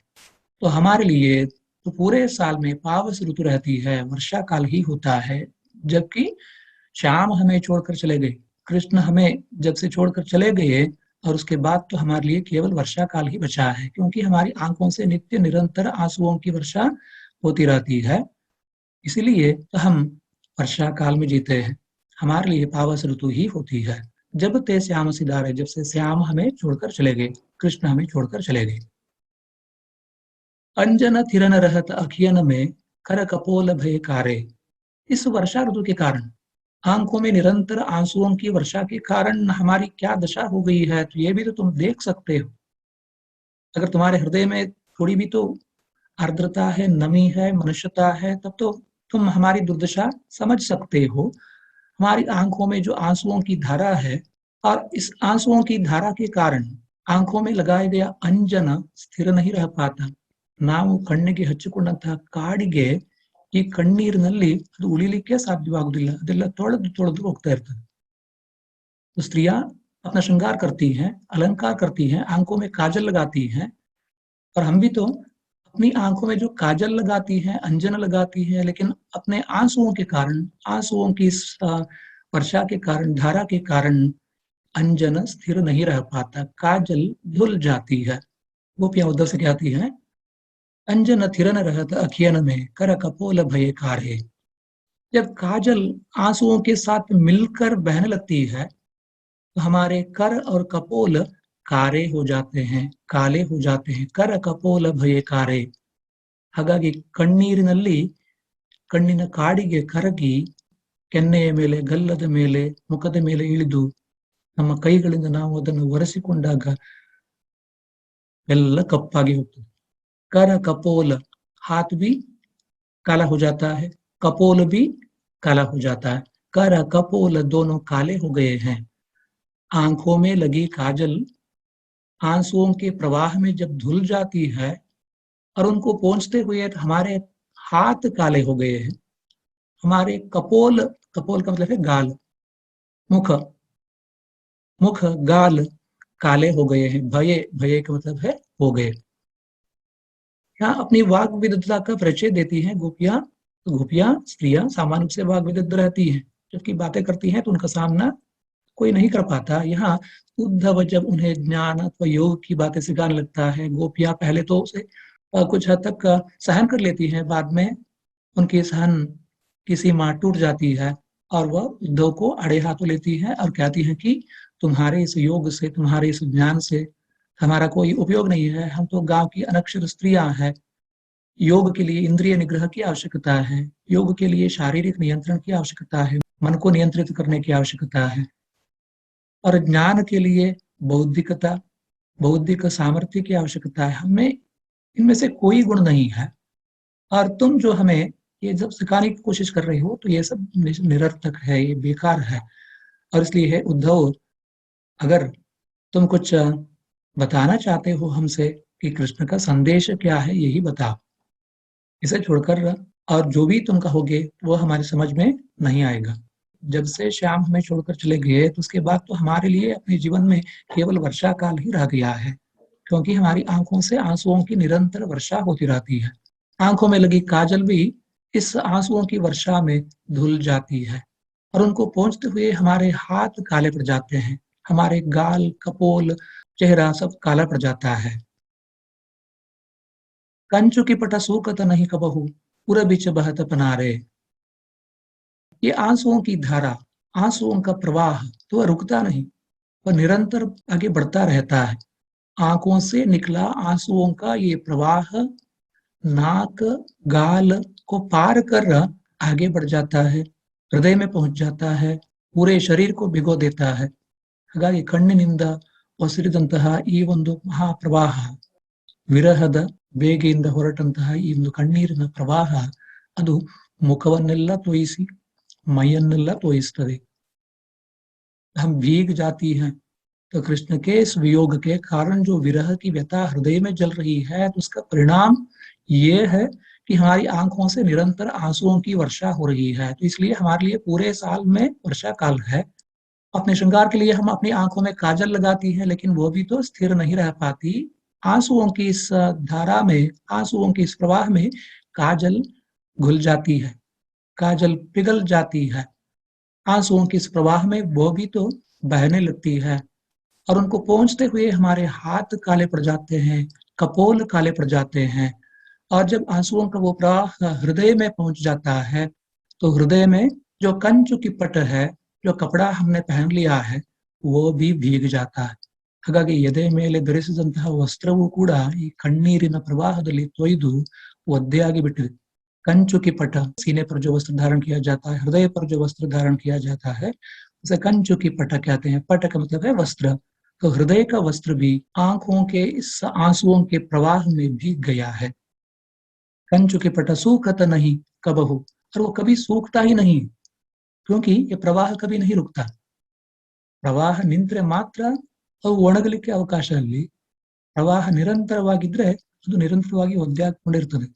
तो हमारे लिए तो पूरे साल में पावस ऋतु रहती है, वर्षा काल ही होता है. जबकि श्याम हमें छोड़कर चले गए, कृष्ण हमें जब से छोड़कर चले गए, और उसके बाद तो हमारे लिए केवल वर्षा काल ही बचा है, क्योंकि हमारी आंखों से नित्य निरंतर आंसुओं की वर्षा होती रहती है. इसीलिए तो हम वर्षा काल में जीते हैं. हमारे लिए पावस ऋतु ही होती है. जब ते श्याम सिधारे, जब से श्याम हमें छोड़कर चले गए, कृष्ण हमें छोड़कर चले गए. अंजन थिरन रहत अखियन में, कर कपोल भय कारे. इस वर्षा ऋतु के कारण, आंखों में निरंतर आंसुओं की वर्षा के कारण हमारी क्या दशा हो गई है, तो ये भी तो तुम देख सकते हो. अगर तुम्हारे हृदय में थोड़ी भी तो आर्द्रता है, नमी है, मनुष्यता है, तब तो तुम हमारी दुर्दशा समझ सकते हो. हमारी आंखों में जो आंसुओं की धारा है, और इस आंसुओं की धारा के कारण आंखों में लगाया गया अंजन स्थिर नहीं रह पाता. ನಾವು ಕಣ್ಣಿಗೆ ಹಚ್ಚಿಕೊಂಡಂತಹ ಕಾಡಿಗೆ ಈ ಕಣ್ಣೀರಿನಲ್ಲಿ ಅದು ಉಳಿಲಿಕ್ಕೆ ಸಾಧ್ಯವಾಗುವುದಿಲ್ಲ, ಅದೆಲ್ಲ ತೊಳೆದು ತೊಳೆದು ಹೋಗ್ತಾ ಇರ್ತದೆ. तो स्त्रियां अपना श्रृंगार करती हैं, अलंकार करती हैं, आंखों में काजल लगाती हैं, और हम भी तो अपनी आंखों में जो काजल लगाती हैं, अंजन लगाती हैं, लेकिन अपने आंसुओं के कारण, आंसुओं की वर्षा के कारण, धारा के कारण अंजन स्थिर नहीं रह पाता, काजल धुल जाती है. गोपियां उद्धव से कहती हैं, अंजन थिरन रहत अखियन में, कर कपोल भय कारे. जब काजल आंसुओं के साथ मिलकर बहने लगती है, तो हमारे कर और कपोल कारे हो जाते हैं, काले हो जाते हैं. कर कपोल भय कारे. ಹಾಗಾಗಿ ಕಣ್ಣೀರಿನಲ್ಲಿ ಕಣ್ಣಿನ ಕಾಡಿಗೆ ಕರಗಿ ಕೆನ್ನೆಯ ಮೇಲೆ, ಗಲ್ಲದ ಮೇಲೆ, ಮುಖದ ಮೇಲೆ ಇಳಿದು ನಮ್ಮ ಕೈಗಳಿಂದ ನಾವು ಅದನ್ನು ಒರೆಸಿಕೊಂಡಾಗ ಎಲ್ಲ ಕಪ್ಪಾಗಿ ಹೋಗ್ತದೆ. कर कपोल, हाथ भी काला हो जाता है, कपोल भी काला हो जाता है. कर कपोल दोनों काले हो गए हैं. आंखों में लगी काजल आंसुओं के प्रवाह में जब धुल जाती है, और उनको पहुंचते हुए हमारे हाथ काले हो गए हैं. हमारे कपोल, कपोल का मतलब है गाल, मुख, मुख गाल काले हो गए हैं. भये, भये का मतलब है हो गए. यहाँ अपनी वाग विदग्धता का परिचय देती हैं गोपियां. तो गोपियां, स्त्रियां सामान्य रूप से वाग विदग्ध रहती हैं, जबकि बातें करती हैं तो उनका सामना कोई नहीं कर पाता। यहाँ उद्धव जब उन्हें ज्ञान अथवा योग की बातें सिखाने लगता है, गोपियां पहले तो उसे कुछ हद तक सहन कर लेती हैं, बाद में उनकी सहन की सीमा टूट जाती है और वह उद्धव को अड़े हाथों लेती है और कहती है कि तुम्हारे इस योग से, तुम्हारे इस ज्ञान से हमारा कोई उपयोग नहीं है। हम तो गांव की अनक्षर स्त्रियां हैं। योग के लिए इंद्रिय निग्रह की आवश्यकता है, योग के लिए शारीरिक नियंत्रण की आवश्यकता है, मन को नियंत्रित करने की आवश्यकता है, और ज्ञान के लिए बौद्धिकता, बौद्धिक सामर्थ्य की आवश्यकता है। हमें इनमें से कोई गुण नहीं है, और तुम जो हमें ये जब सिखाने की कोशिश कर रहे हो तो ये सब निरर्थक है, ये बेकार है। और इसलिए है उद्धव, अगर तुम कुछ बताना चाहते हो हमसे कि कृष्ण का संदेश क्या है, यही बताओ। इसे छोड़कर और जो भी तुम कहोगे वो हमारी समझ में नहीं आएगा। जब से श्याम हमें छोड़कर चले गए तो उसके बाद तो हमारे लिए अपने जीवन में केवल वर्षा काल ही रह गया है, क्योंकि हमारी आंखों से आंसुओं की निरंतर वर्षा होती रहती है। आंखों में लगी काजल भी इस आंसुओं की वर्षा में धुल जाती है, और उनको पहुंचते हुए हमारे हाथ काले पड़ जाते हैं, हमारे गाल, कपोल, चेहरा सब काला पड़ जाता है। कंचु की पटा सूखत नहीं कबहू, पूरा बीच बहत पनारे। ये आंसुओं की धारा, आंसुओं का प्रवाह तो वह रुकता नहीं, वह निरंतर आगे बढ़ता रहता है। आंखों से निकला आंसुओं का ये प्रवाह नाक, गाल को पार कर आगे बढ़ जाता है, हृदय में पहुंच जाता है, पूरे शरीर को भिगो देता है। ಹಾಗಾಗಿ ಕಣ್ಣಿನಿಂದ ಒಸರಿದಂತಹ ಈ ಒಂದು ಮಹಾಪ್ರವಾಹ, ವಿರಹದ ಬೇಗೆಯಿಂದ ಹೊರಟಂತಹ ಈ ಒಂದು ಕಣ್ಣೀರಿನ ಪ್ರವಾಹ ಅದು ಮುಖವನ್ನೆಲ್ಲ ತೋಯಿಸಿ ಮೈಯನ್ನೆಲ್ಲ ತೋಯಿಸ್ತದೆ। हम भीग जाती हैं तो कृष्ण के इस वियोग के कारण जो विरह की व्यथा हृदय में जल रही है, तो उसका परिणाम ये है कि हमारी आंखों से निरंतर आंसुओं की वर्षा हो रही है। तो इसलिए हमारे लिए पूरे साल में वर्षा काल है। अपने श्रृंगार के लिए हम अपनी आंखों में काजल लगाती हैं, लेकिन वो भी तो स्थिर नहीं रह पाती। आंसुओं की इस धारा में, आंसुओं के इस प्रवाह में काजल घुल जाती है, काजल पिघल जाती है। आंसुओं के इस प्रवाह में वो भी तो बहने लगती है, और उनको पहुंचते हुए हमारे हाथ काले पड़ जाते हैं, कपोल काले पड़ जाते हैं। और जब आंसुओं का वो प्रवाह हृदय में पहुंच जाता है, तो हृदय में जो कंचु की पट है, जो कपड़ा हमने पहन लिया है, वो भी भीग जाता है। ಹಾಗಾಗಿ ಎದೆ ಮೇಲೆ ಧರಿಸಿದಂತಹ ವಸ್ತ್ರವೂ ಕೂಡ ಈ ಕಣ್ಣೀರಿನ ಪ್ರವಾಹದಲ್ಲಿ ತೊಯ್ದು ಒದ್ದೆಯಾಗಿ ಬಿಟ್ಟಿದೆ। कंचु की पट, सीने पर जो वस्त्र धारण किया जाता है, हृदय पर जो वस्त्र धारण किया जाता है, उसे कंचु की पट कहते हैं। पट का मतलब है वस्त्र। तो हृदय का वस्त्र भी आंखों के इस आंसुओं के प्रवाह में भीग गया है। कंचु की पट सूखत नहीं कबहू, और वो कभी सूखता ही नहीं, क्योंकि ये प्रवाह कभी नहीं रुकता। ಪ್ರವಾಹ ನಿಂತರೆ ಮಾತ್ರ ಅವು ಒಣಗಲಿಕ್ಕೆ ಅವಕಾಶ ಅಲ್ಲಿ, ಪ್ರವಾಹ ನಿರಂತರವಾಗಿದ್ರೆ ಅದು ನಿರಂತರವಾಗಿ ಒದ್ದೆ ಹಾಕೊಂಡಿರ್ತದೆ।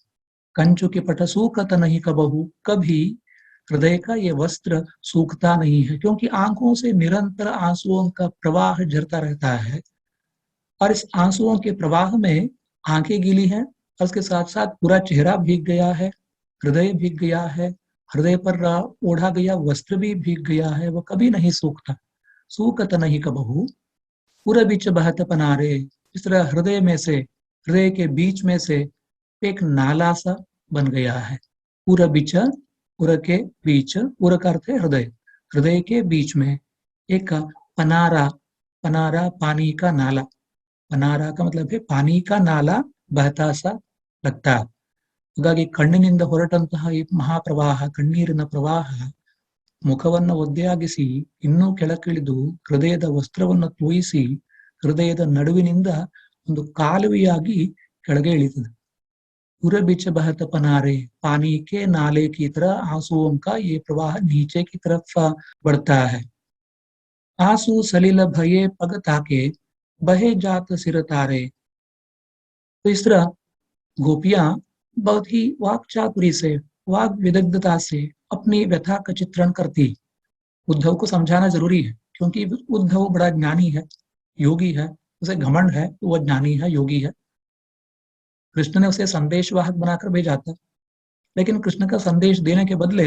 कंचु की पट सूखत नहीं कबहू, कभी हृदय का ये वस्त्र सूखता नहीं है, क्योंकि आंखों से निरंतर आंसुओं का प्रवाह झरता रहता है। और इस आंसुओं के प्रवाह में आंखें गीली हैं, और उसके साथ साथ पूरा चेहरा भीग गया है, हृदय भीग गया है, हृदय पर ओढ़ा गया वस्त्र भी भीग गया है, वो कभी नहीं सूखता। सूखत नहीं कबहू, पूरा बीच बहत पनारे। इस तरह हृदय में से, हृदय के बीच में से एक नाला सा बन गया है। पूरा बीच, पूरा के बीच, पूरा का अर्थ है हृदय, हृदय के बीच में एक पनारा, पनारा पानी का नाला, पनारा का मतलब है पानी का नाला बहता सा लगता है। ಹಾಗಾಗಿ ಕಣ್ಣಿನಿಂದ ಹೊರಟಂತಹ ಈ ಮಹಾಪ್ರವಾಹ, ಕಣ್ಣೀರಿನ ಪ್ರವಾಹ ಮುಖವನ್ನು ಒದ್ದೆಯಾಗಿಸಿ ಇನ್ನೂ ಕೆಳಕಿಳಿದು ಹೃದಯದ ವಸ್ತ್ರವನ್ನು ತೋಯಿಸಿ ಹೃದಯದ ನಡುವಿನಿಂದ ಒಂದು ಕಾಲುವೆಯಾಗಿ ಕೆಳಗೆ ಇಳಿತದೆ। पूरे बीच बहत पनारे, पानी के नाले की तरह आंसुओं का ये प्रवाह नीचे की तरफ बढ़ता है। आंसू सलिल भये पग ताके, बहे जात सिर तारे। तो इस तरह गोपियां बहुत ही वाक चातुरी से, वाक विदग्धता से अपनी व्यथा का चित्रण करती। उद्धव को समझाना जरूरी है, क्योंकि उद्धव बड़ा ज्ञानी है, योगी है, उसे घमंड है, वह ज्ञानी है, योगी है। कृष्ण ने उसे संदेशवाहक बनाकर भेजा था, लेकिन कृष्ण का संदेश देने के बदले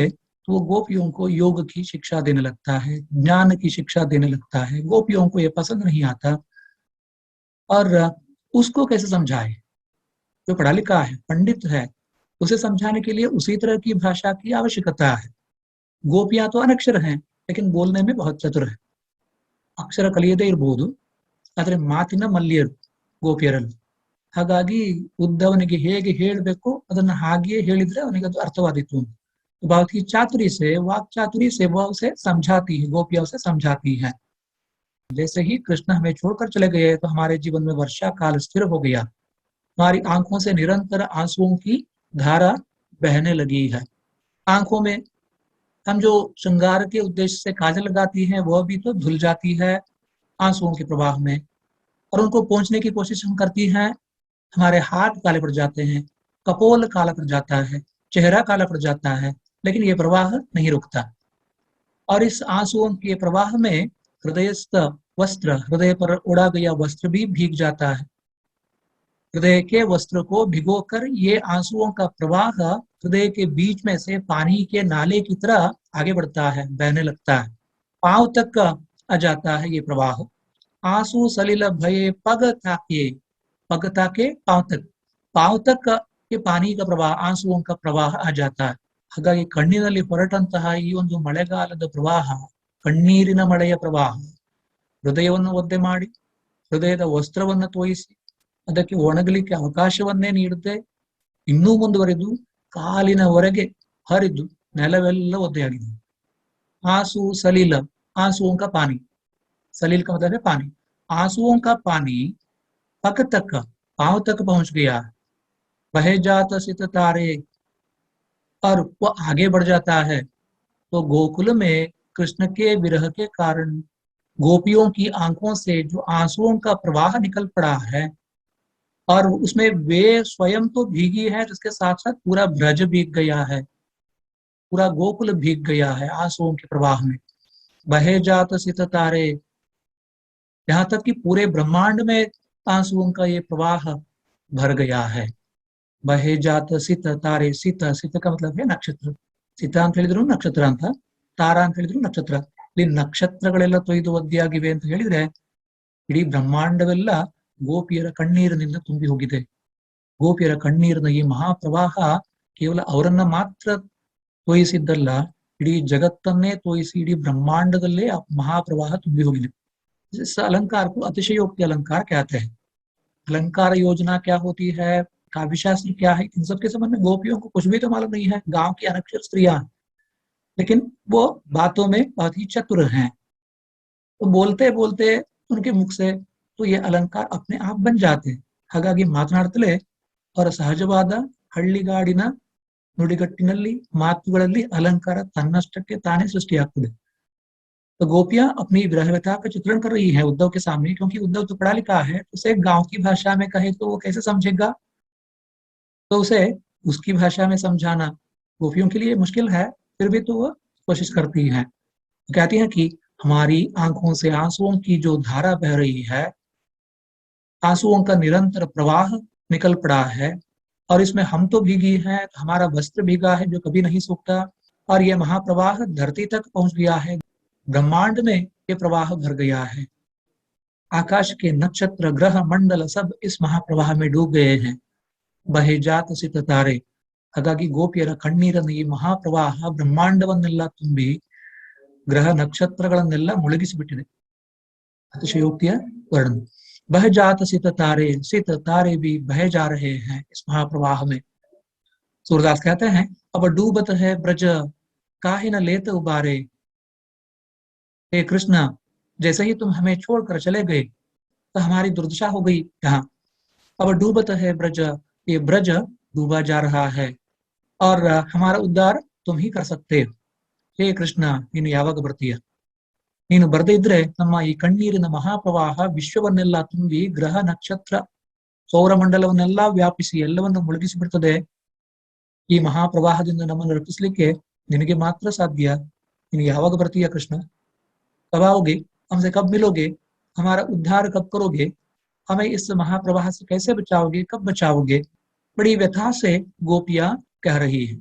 तो वो गोपियों को योग की शिक्षा देने लगता है, ज्ञान की शिक्षा देने लगता है। गोपियों को ये पसंद नहीं आता और उसको कैसे समझाए? जो पढ़ा लिखा है, पंडित है, उसे समझाने के लिए उसी तरह की भाषा की आवश्यकता है। गोपियां तो अनक्षर हैं, लेकिन बोलने में बहुत चतुर है। ಅಕ್ಷರ ಕಲಿಯದೇ ಇರಬಹುದು, ಆದರೆ ಮಾತಿನ ಮಲ್ಲಿಯರು ಗೋಪಿಯರಲ್ಲ. ಹಾಗಾಗಿ ಉದ್ದವನಿಗೆ ಹೇಗೆ ಹೇಳಬೇಕು ಅದನ್ನ ಹಾಗೆಯೇ ಹೇಳಿದ್ರೆ ಅವನಿಗೆ ಅದು ಅರ್ಥವಾದೀತು. बहुत ही चातुरी से, वाक चातुरी से वह उसे समझाती है, गोपियां उसे समझाती है। जैसे ही कृष्ण हमें छोड़कर चले गए तो हमारे जीवन में वर्षा काल स्थिर हो गया। हमारी आंखों से निरंतर आंसुओं की धारा बहने लगी है। आंखों में हम जो श्रृंगार के उद्देश्य से काजल लगाती हैं वह भी तो धुल जाती है आंसुओं के प्रवाह में, और उनको पहुंचने की कोशिश हम करती हैं, हमारे हाथ काले पड़ जाते हैं, कपोल काला पड़ जाता है, चेहरा काला पड़ जाता है, लेकिन ये प्रवाह नहीं रुकता। और इस आंसुओं के प्रवाह में हृदयस्थ वस्त्र, हृदय पर उड़ा गया वस्त्र भी भीग जाता है। हृदय के वस्त्र को भिगोकर ये आंसुओं का प्रवाह हृदय के बीच में से पानी के नाले की तरह आगे बढ़ता है, बहने लगता है, पांव तक आ जाता है ये प्रवाह। आंसू सलिल भये पग ताके, पग ताके पांव तक के पानी का प्रवाह, आंसुओं का प्रवाह आ जाता है। ಹಾಗಾಗಿ ಕಣ್ಣಿನಲ್ಲಿ ಹೊರಟಂತಹ ಈ ಒಂದು ಮಳೆಗಾಲದ ಪ್ರವಾಹ, ಕಣ್ಣೀರಿನ ಮಳೆಯ ಪ್ರವಾಹ ಹೃದಯವನ್ನು ಒದ್ದೆ ಮಾಡಿ, ಹೃದಯದ ವಸ್ತ್ರವನ್ನು ತೋಯಿಸಿ, ಅದಕ್ಕೆ ಒಣಗಲಿಕ್ಕೆ ಅವಕಾಶವನ್ನೇ ನೀಡದೆ ಇನ್ನೂ ಮುಂದುವರೆದು ಕಾಲಿನವರೆಗೆ ಹರಿದು ನೆಲವೆಲ್ಲ ಒದ್ದೆಯಾಗಿದೆ। आंसू सलील, आंसुओं का पानी, सलील का मतलब है पानी, आंसुओं का पानी पग तक, पांव तक पहुंच गया। बहे जात सित तारे, और वो आगे बढ़ जाता है। तो गोकुल में कृष्ण के विरह के कारण गोपियों की आंखों से जो आंसुओं का प्रवाह निकल पड़ा है, और उसमें वे स्वयं तो भीगी है, जिसके साथ साथ पूरा ब्रज भीग गया है, पूरा गोकुल भीग गया है आंसुओं के प्रवाह में। बहे जात सित तारे, यहाँ तक कि पूरे ब्रह्मांड में आंसुओं का ये प्रवाह भर गया है। बहे जात सित तारे, ಸಿತ ಸಿತ का मतलब है ನಕ್ಷತ್ರ, ಸಿತ ಅಂತ ಹೇಳಿದ್ರು ನಕ್ಷತ್ರ ಅಂತ, ತಾರ ಅಂತ ಹೇಳಿದ್ರು ನಕ್ಷತ್ರ. ಇಲ್ಲಿ ನಕ್ಷತ್ರಗಳೆಲ್ಲ ತೊಯ್ದು ಒದ್ದೆಯಾಗಿವೆ ಅಂತ ಹೇಳಿದ್ರೆ ಇಡೀ ಬ್ರಹ್ಮಾಂಡವೆಲ್ಲ ಗೋಪಿಯರ ಕಣ್ಣೀರಿನಿಂದ ತುಂಬಿ ಹೋಗಿದೆ. ಗೋಪಿಯರ ಕಣ್ಣೀರಿನ ಈ ಮಹಾಪ್ರವಾಹ ಕೇವಲ ಅವರನ್ನ ಮಾತ್ರ ತೋಯಿಸಿದ್ದಲ್ಲ, ಇಡೀ ಜಗತ್ತನ್ನೇ ತೋಯಿಸಿ ಇಡೀ ಬ್ರಹ್ಮಾಂಡದಲ್ಲೇ ಆ ಮಹಾಪ್ರವಾಹ ತುಂಬಿ ಹೋಗಿದೆ। इस अलंकार को अतिशयोक्ति अलंकार कहते हैं। अलंकार योजना क्या होती है, काव्यशास्त्र क्या है, इन सबके संबंध में गोपियों को कुछ भी तो मालूम नहीं है। गांव की अनक्षर स्त्रियां, लेकिन वो बातों में बहुत ही चतुर हैं। तो बोलते बोलते उनके मुख से तो ये अलंकार अपने आप बन जाते हैं। ಹಾಗಾಗಿ ಮಾತನಾಡ್ತಲೇ ಅವರ ಸಹಜವಾದ ಹಳ್ಳಿಗಾಡಿನ ನುಡಿಗಟ್ಟಿನಲ್ಲಿ ಮಾತುಗಳಲ್ಲಿ अलंकार ತನ್ನಷ್ಟಕ್ಕೆ ತಾನೇ सृष्टियाಗ್ತದೆ। तो गोपियां अपनी विरहव्यथा का चित्रण कर रही है उद्धव के सामने, क्योंकि उद्धव तो पढ़ा लिखा है, उसे गांव की भाषा में कहे तो वो कैसे समझेगा, तो उसे उसकी भाषा में समझाना गोपियों के लिए मुश्किल है। फिर भी तो वो कोशिश करती है, कहती है कि हमारी आंखों से आंसुओं की जो धारा बह रही है, आंसुओं का निरंतर प्रवाह निकल पड़ा है, और इसमें हम तो भीगी हैं, हमारा वस्त्र भीगा है जो कभी नहीं सूखता, और ये महाप्रवाह धरती तक पहुंच गया है, ब्रह्मांड में ये प्रवाह भर गया है। आकाश के नक्षत्र ग्रह मंडल सब इस महाप्रवाह में डूब गए हैं। बहे जात सित तारे, ಹಾಗಾಗಿ ಗೋಪಿಯರ ಕಣ್ಣೀರನ್ನು ಈ ಮಹಾಪ್ರವಾಹ ಬ್ರಹ್ಮಾಂಡವನ್ನೆಲ್ಲ ತುಂಬಿ ಗ್ರಹ ನಕ್ಷತ್ರಗಳನ್ನೆಲ್ಲ ಮುಳುಗಿಸಿಬಿಟ್ಟಿದೆ। अतिशयोक्तिय वर्णन। बह जात सित तारे भी बहे जा रहे हैं इस महाप्रवाह में। सूरदास कहते हैं, अब डूबत है ब्रज काहे न लेत उबारे। हे कृष्ण, जैसे ही तुम हमें छोड़कर चले गए तो हमारी दुर्दशा हो गई यहाँ। अब डूबत है ब्रज, ये ब्रज डूबा जा रहा है, और हमारा उद्धार तुम ही कर सकते हो। हे कृष्ण, ನೀನು ಯಾವಾಗ ಬರ್ತೀಯ? ನೀನು ಬರದೇ ಇದ್ರೆ ನಮ್ಮ ಈ ಕಣ್ಣೀರಿನ ಮಹಾಪ್ರವಾಹ ವಿಶ್ವವನ್ನೆಲ್ಲ ತುಂಬಿ ಗ್ರಹ ನಕ್ಷತ್ರ ಸೌರಮಂಡಲವನ್ನೆಲ್ಲ ವ್ಯಾಪಿಸಿ ಎಲ್ಲವನ್ನು ಮುಳುಗಿಸಿ ಬಿಡ್ತದೆ। ಈ ಮಹಾಪ್ರವಾಹದಿಂದ ನಮ್ಮನ್ನು ರಕ್ಷಿಸಲಿಕ್ಕೆ ನಿನಗೆ ಮಾತ್ರ ಸಾಧ್ಯ। ನೀನು ಯಾವಾಗ ಬರ್ತೀಯ कृष्ण? कब आओगे? हमसे कब मिलोगे? हमारा उद्धार कब करोगे? हमें इस महाप्रवाह से कैसे बचाओगे, कब बचाओगे? बड़ी व्यथा से गोपियां कह रही है।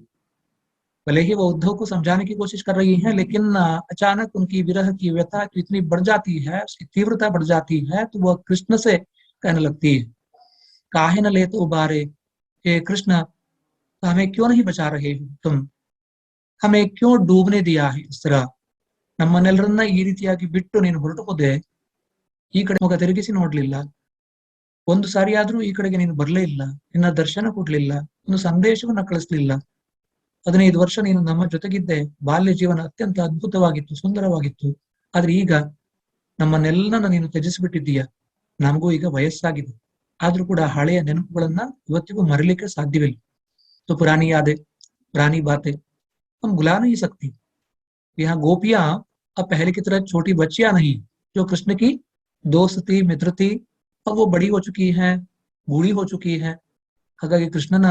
भले ही वो उद्धव को समझाने की कोशिश कर रही हैं, लेकिन अचानक उनकी विरह की व्यथा इतनी बढ़ जाती है, उसकी तीव्रता बढ़ जाती है, तो वह कृष्ण से कहने लगती है, काहे न ले तो उबारे, हे कृष्ण हमें क्यों नहीं बचा रहे हो तुम, हमें क्यों डूबने दिया है इस तरह, ನಮ್ಮನ್ನೆಲ್ಲರನ್ನ ಈ ರೀತಿಯಾಗಿ ಬಿಟ್ಟು ನೀನು ಹೊರಟು ಹೋದೆ, ಈ ಕಡೆ ಮುಖ ತಿರುಗಿಸಿ ನೋಡ್ಲಿಲ್ಲ, ಒಂದು ಸಾರಿ ಆದ್ರೂ ಈ ಕಡೆಗೆ ನೀನು ಬರಲೇ ಇಲ್ಲ, ನಿನ್ನ ದರ್ಶನ ಕೊಡ್ಲಿಲ್ಲ, ಒಂದು ಸಂದೇಶವನ್ನ ಕಳಿಸ್ಲಿಲ್ಲ. 15 ವರ್ಷ ನೀನು ನಮ್ಮ ಜೊತೆಗಿದ್ದೆ, ಬಾಲ್ಯ ಜೀವನ ಅತ್ಯಂತ ಅದ್ಭುತವಾಗಿತ್ತು, ಸುಂದರವಾಗಿತ್ತು. ಆದ್ರೆ ಈಗ ನಮ್ಮನ್ನೆಲ್ಲನ ನೀನು ತ್ಯಜಿಸಿಬಿಟ್ಟಿದ್ದೀಯ. ನಮಗೂ ಈಗ ವಯಸ್ಸಾಗಿದೆ, ಆದ್ರೂ ಕೂಡ ಹಳೆಯ ನೆನಪುಗಳನ್ನ ಇವತ್ತಿಗೂ ಮರಿಲಿಕ್ಕೆ ಸಾಧ್ಯವಿಲ್ಲ. तो पुरानी यादें, पुरानी बातें हम भुला नहीं सकती. यहाँ गोपियां अब पहले की तरह छोटी बच्चियां नहीं, जो कृष्ण की दोस्त थी, मित्र थी, अब वो बड़ी हो चुकी हैं, बूढ़ी हो चुकी हैं. ಹಾಗಾಗಿ ಕೃಷ್ಣನ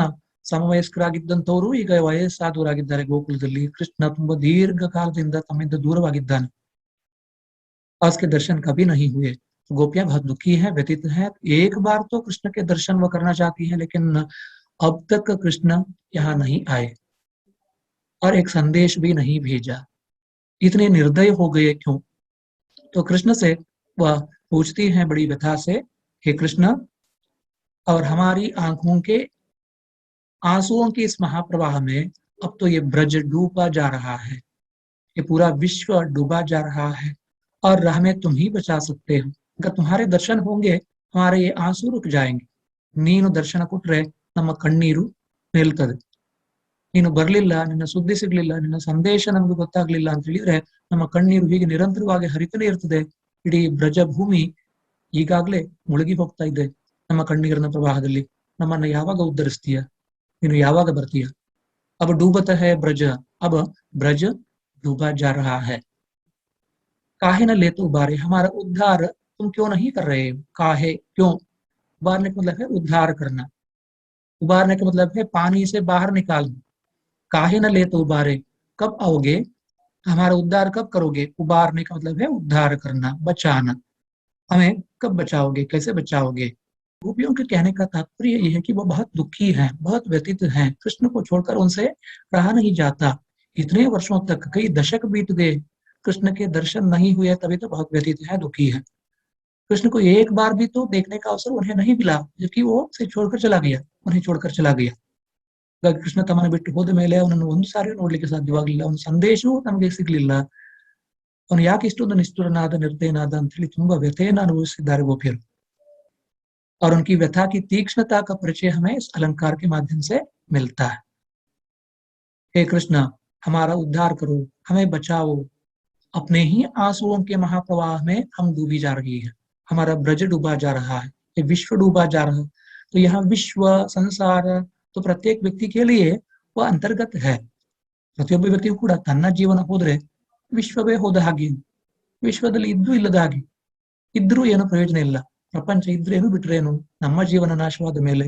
ಸಮವಯಸ್ಕರಾಗಿದ್ದಂಥವರು ಈಗ ವಯಸ್ಸಾದವರಾಗಿದ್ದಾರೆ ಗೋಕುಲದಲ್ಲಿ. ಕೃಷ್ಣ ತುಂಬಾ ದೀರ್ಘ ಕಾಲದಿಂದ ತಮ್ಮಿಂದ ದೂರವಾಗಿದ್ದಾನೆ. उसके दर्शन कभी नहीं हुए. गोपियां बहुत दुखी हैं, व्यथित हैं. एक बार तो कृष्ण के दर्शन वो करना चाहती हैं, लेकिन अब तक कृष्ण यहाँ नहीं आए और एक संदेश भी नहीं भेजा. इतने निर्दय हो गए क्यों? तो कृष्ण से वह पूछती हैं बड़ी व्यथा से, हे कृष्ण, और हमारी आंखों के आंसुओं के इस महाप्रवाह में अब तो ये ब्रज डूबा जा रहा है, ये पूरा विश्व डूबा जा रहा है, और हमें तुम ही बचा सकते हो. अगर तुम्हारे दर्शन होंगे हमारे ये आंसू रुक जाएंगे. ನೀನು ದರ್ಶನ ಕೊಟ್ರೆ ನಮ್ಮ ಕಣ್ಣೀರು ನಿಲ್ತದೆ. ನೀನು ಬರ್ಲಿಲ್ಲ, ನಿನ್ನ ಸುದ್ದಿ ಸಿಗ್ಲಿಲ್ಲ, ನಿನ್ನ ಸಂದೇಶ ನಮ್ಗೆ ಗೊತ್ತಾಗ್ಲಿಲ್ಲ ಅಂತ ಹೇಳಿದ್ರೆ ನಮ್ಮ ಕಣ್ಣೀರು ಹೀಗೆ ನಿರಂತರವಾಗಿ ಹರಿತನೇ ಇರ್ತದೆ. ಇಡೀ ಬ್ರಜ ಭೂಮಿ ಈಗಾಗ್ಲೇ ಮುಳುಗಿ ಹೋಗ್ತಾ ಇದೆ ನಮ್ಮ ಕಣ್ಣೀರಿನ ಪ್ರವಾಹದಲ್ಲಿ. ನಮ್ಮನ್ನ ಯಾವಾಗ ಉದ್ಧರಿಸ್ತೀಯ, ನೀನು ಯಾವಾಗ ಬರ್ತೀಯ? अब डूबता है ब्रज, अब ब्रज डूबा जा रहा है. काहे न ले तो उबारे, हमारा उद्धार तुम क्यों नहीं कर रहे हो? काहे, क्यों? उबारने का मतलब है उद्धार करना, उबारने का मतलब है पानी से बाहर निकालना. काहे न ले तो उबारे, कब आओगे, हमारा उद्धार कब करोगे? उबारने का मतलब है उद्धार करना, बचाना. हमें कब बचाओगे, कैसे बचाओगे? गोपियों के कहने का तात्पर्य यह है कि वो बहुत दुखी हैं, बहुत व्यथित हैं. कृष्ण को छोड़कर उनसे रहा नहीं जाता. इतने वर्षों तक, कई दशक बीत गए, कृष्ण के दर्शन नहीं हुए, तभी तो बहुत व्यथित है, दुखी है. कृष्ण को एक बार भी तो देखने का अवसर उन्हें नहीं मिला, जबकि वो उसे छोड़कर चला गया, उन्हें छोड़कर चला गया. ಕೃಷ್ಣ ತಮ್ಮನ್ನು ಬಿಟ್ಟು ಹೋದ ಮೇಲೆ ಅವನನ್ನು ಒಂದು ಸಾರಿ ನೋಡ್ಲಿಕ್ಕೆ ಸಾಧ್ಯವಾಗಲಿಲ್ಲ, ಅವನ ಸಂದೇಶವೂ ನಮಗೆ ಸಿಗ್ಲಿಲ್ಲ. ಅವನು ಯಾಕೆ ಇಷ್ಟೊಂದು ನಿಷ್ಠುರನಾದ, ನಿರ್ದಯನಾದ ಅಂತ ಹೇಳಿ ತುಂಬಾ ವ್ಯಥೆಯನ್ನು ಅನುಭವಿಸಿದ್ದಾರೆ ಗೋಪಿಯರು. और उनकी व्यथा की तीक्ष्णता का परिचय हमें इस अलंकार के माध्यम से मिलता है. हे कृष्ण, हमारा उद्धार करो, हमें बचाओ. अपने ही आंसुओं के महाप्रवाह में हम डूबी जा रही है, हमारा ब्रज डूबा जा रहा है, ये विश्व डूबा जा रहा है. तो यहाँ विश्व, संसार, तो प्रत्येक व्यक्ति के लिए वह अंतर्गत है. ಪ್ರತಿಯೊಬ್ಬ ವ್ಯಕ್ತಿಯೂ ಕೂಡ ತನ್ನ ಜೀವನ ಹೋದ್ರೆ ವಿಶ್ವವೇ ಹೋದ ಹಾಗೆ, ವಿಶ್ವದಲ್ಲಿ ಇದ್ದು ಇಲ್ಲದ ಹಾಗೆ. ಇದ್ರೂ ಏನು ಪ್ರಯೋಜನ ಇಲ್ಲ, ಪ್ರಪಂಚ ಇದ್ರೇನು ಬಿಟ್ರೇನು, ನಮ್ಮ ಜೀವನ ನಾಶವಾದ ಮೇಲೆ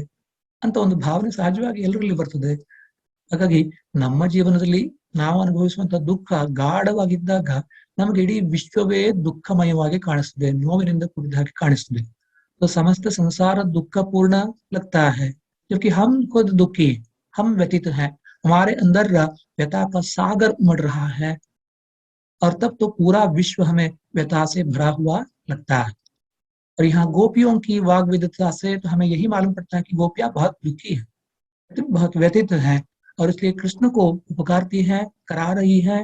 ಅಂತ ಒಂದು ಭಾವನೆ ಸಹಜವಾಗಿ ಎಲ್ಲರಲ್ಲಿ ಬರ್ತದೆ. ಹಾಗಾಗಿ ನಮ್ಮ ಜೀವನದಲ್ಲಿ ನಾವು ಅನುಭವಿಸುವಂತಹ ದುಃಖ ಗಾಢವಾಗಿದ್ದಾಗ ನಮಗೆ ಇಡೀ ವಿಶ್ವವೇ ದುಃಖಮಯವಾಗಿ ಕಾಣಿಸ್ತದೆ, ನೋವಿನಿಂದ ಕೂಡಿದ ಹಾಗೆ ಕಾಣಿಸ್ತದೆ. तो समस्त संसार दुख पूर्ण लगता है, क्योंकि हम खुद दुखी, हम व्यथित हैं, हमारे अंदर व्यथा का सागर उमड़ रहा है, और तब तो पूरा विश्व हमें व्यथा से भरा हुआ लगता है. और यहाँ गोपियों की वाग विदता से तो हमें यही मालूम पड़ता है कि गोपियां बहुत दुखी हैं, बहुत व्यथित हैं, और इसलिए कृष्ण को पुकारती हैं, करा रही है,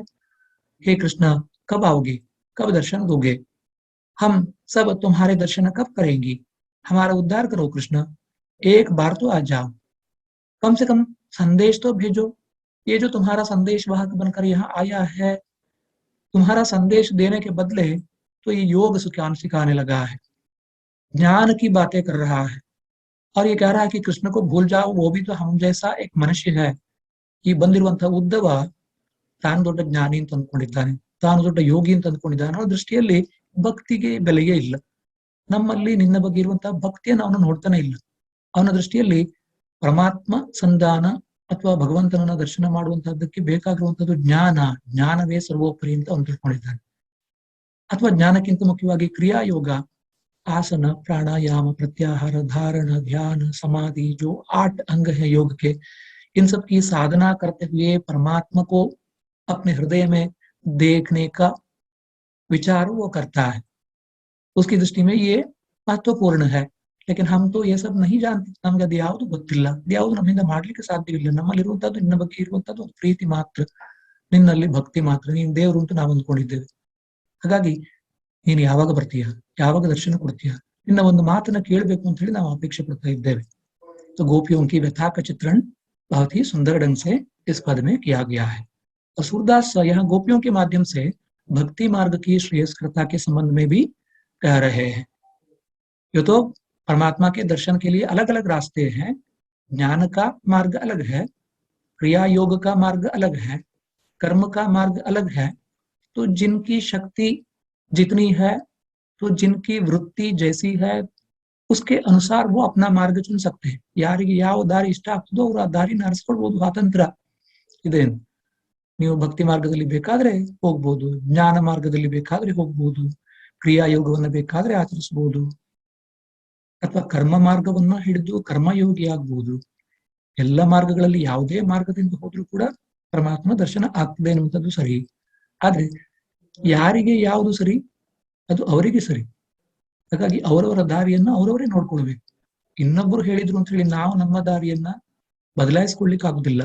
हे कृष्ण, कब आओगे, कब दर्शन दोगे, हम सब तुम्हारे दर्शन कब करेंगी, हमारा उद्धार करो कृष्ण, एक बार तो आ जाओ, कम से कम संदेश तो भेजो. ये जो तुम्हारा संदेश वाहक बनकर यहाँ आया है, तुम्हारा संदेश देने के बदले तो ये योग सिखाने लगा है, ज्ञान की बातें कर रहा है, और ये कह रहा है कि कृष्ण को भूल जाओ, वो भी तो हम जैसा एक मनुष्य है. ಈ ಬಂದಿರುವಂತಹ ಉದ್ದವ ತಾನು ದೊಡ್ಡ ಜ್ಞಾನಿ ಅಂತ ಅಂದ್ಕೊಂಡಿದ್ದಾನೆ, ತಾನು ದೊಡ್ಡ ಯೋಗಿ ಅಂತ ಅಂದ್ಕೊಂಡಿದ್ದಾನೆ. ಅನ್ನೋ ದೃಷ್ಟಿಯಲ್ಲಿ ಭಕ್ತಿಗೆ ಬೆಲೆಯೇ ಇಲ್ಲ. ನಮ್ಮಲ್ಲಿ ನಿನ್ನ ಬಗ್ಗೆ ಇರುವಂತಹ ಭಕ್ತಿಯನ್ನು ಅವನು ನೋಡ್ತಾನೆ ಇಲ್ಲ. ಅವನ ದೃಷ್ಟಿಯಲ್ಲಿ ಪರಮಾತ್ಮ ಸಂಧಾನ ಅಥವಾ ಭಗವಂತನನ್ನ ದರ್ಶನ ಮಾಡುವಂತಹದ್ದಕ್ಕೆ ಬೇಕಾಗಿರುವಂತದ್ದು ಜ್ಞಾನ, ಜ್ಞಾನವೇ ಸರ್ವೋಪರಿ ಅಂತ ಅವನು ತಿಳ್ಕೊಂಡಿದ್ದಾನೆ. ಅಥವಾ ಜ್ಞಾನಕ್ಕಿಂತ ಮುಖ್ಯವಾಗಿ ಕ್ರಿಯಾಯೋಗ, आसन, प्राणायाम, प्रत्याहार, धारण, ध्यान, समाधि, जो 8 अंग है योग के, इन सब की साधना करते हुए परमात्मा को अपने हृदय में देखने का विचार वो करता है। उसकी दृष्टि में ये महत्वपूर्ण है। लेकिन हम तो ये सब नहीं जानते। ನಮ್ಗೆ ಅದು ಯಾವುದು ಗೊತ್ತಿಲ್ಲ, ಯಾವುದು ನಮ್ಮಿಂದ ಮಾಡ್ಲಿಕ್ಕೆ ಸಾಧ್ಯವಿಲ್ಲ, ನಮ್ಮಲ್ಲಿ ಇರುವಂತದ್ದು ನಿನ್ನ ಬಗ್ಗೆ ಇರುವಂತದ್ದು ಪ್ರೀತಿ ಮಾತ್ರ, ನಿನ್ನಲ್ಲಿ ಭಕ್ತಿ ಮಾತ್ರ, ನೀನು ದೇವರು ಅಂತ ನಾವು ಅಂದ್ಕೊಂಡಿದ್ದೇವೆ. ಹಾಗಾಗಿ ನೀನು ಯಾವಾಗ ಬರ್ತೀಯ, ಯಾವಾಗ ದರ್ಶನ ಕೊಡ್ತೀಯ, ನಿನ್ನ ಒಂದು ಮಾತನ್ನ ಕೇಳಬೇಕು ಅಂತ ಹೇಳಿ ನಾವು ಅಪೇಕ್ಷೆ ಪಡ್ತಾ ಇದ್ದೇವೆ. तो गोपियों की व्यथा का चित्रण बहुत ही सुंदर ढंग से इस पद में किया गया है। और सूरदास यहाँ गोपियों के माध्यम से भक्ति मार्ग की श्रेयस्करता के संबंध में भी कह रहे हैं। ये तो परमात्मा के दर्शन के लिए अलग अलग रास्ते हैं। ज्ञान का मार्ग अलग है, क्रिया योग का मार्ग अलग है, कर्म का मार्ग अलग है। तो जिनकी शक्ति जितनी है, तो जिनकी वृत्ति जैसी है, उसके अनुसार वो अपना मार्ग चुन सकते हैं. ಯಾರಿಗೆ ಯಾವ ದಾರಿ ಇಷ್ಟ ಆಗ್ತದೋ ಅವರು ಆ ದಾರಿನ ಆರಿಸ್ಕೊಳ್ಬಹುದು. ಸ್ವಾತಂತ್ರ್ಯ ಇದೆ. ನೀವು ಭಕ್ತಿ ಮಾರ್ಗದಲ್ಲಿ ಬೇಕಾದ್ರೆ ಹೋಗ್ಬೋದು, ಜ್ಞಾನ ಮಾರ್ಗದಲ್ಲಿ ಬೇಕಾದ್ರೆ ಹೋಗ್ಬೋದು, ಕ್ರಿಯಾ ಯೋಗವನ್ನ ಬೇಕಾದ್ರೆ ಆಚರಿಸಬಹುದು, ಅಥವಾ ಕರ್ಮ ಮಾರ್ಗವನ್ನ ಹಿಡಿದು ಕರ್ಮಯೋಗಿ ಆಗ್ಬಹುದು. ಎಲ್ಲ ಮಾರ್ಗಗಳಲ್ಲಿ ಯಾವುದೇ ಮಾರ್ಗದಿಂದ ಹೋದ್ರೂ ಕೂಡ ಪರಮಾತ್ಮ ದರ್ಶನ ಆಗ್ತದೆ ಅನ್ನುವಂಥದ್ದು ಸರಿ. ಆದ್ರೆ ಯಾರಿಗೆ ಯಾವುದು ಸರಿ ಅದು ಅವರಿಗೆ ಸರಿ. ಹಾಗಾಗಿ ಅವರವರ ದಾರಿಯನ್ನ ಅವರವರೇ ನೋಡ್ಕೊಳ್ಬೇಕು. ಇನ್ನೊಬ್ಬರು ಹೇಳಿದ್ರು ಅಂತ ಹೇಳಿ ನಾವು ನಮ್ಮ ದಾರಿಯನ್ನ बदलाइस्ಕೊಳ್ಳಿಕ್ಕೆ ಆಗುದಿಲ್ಲ.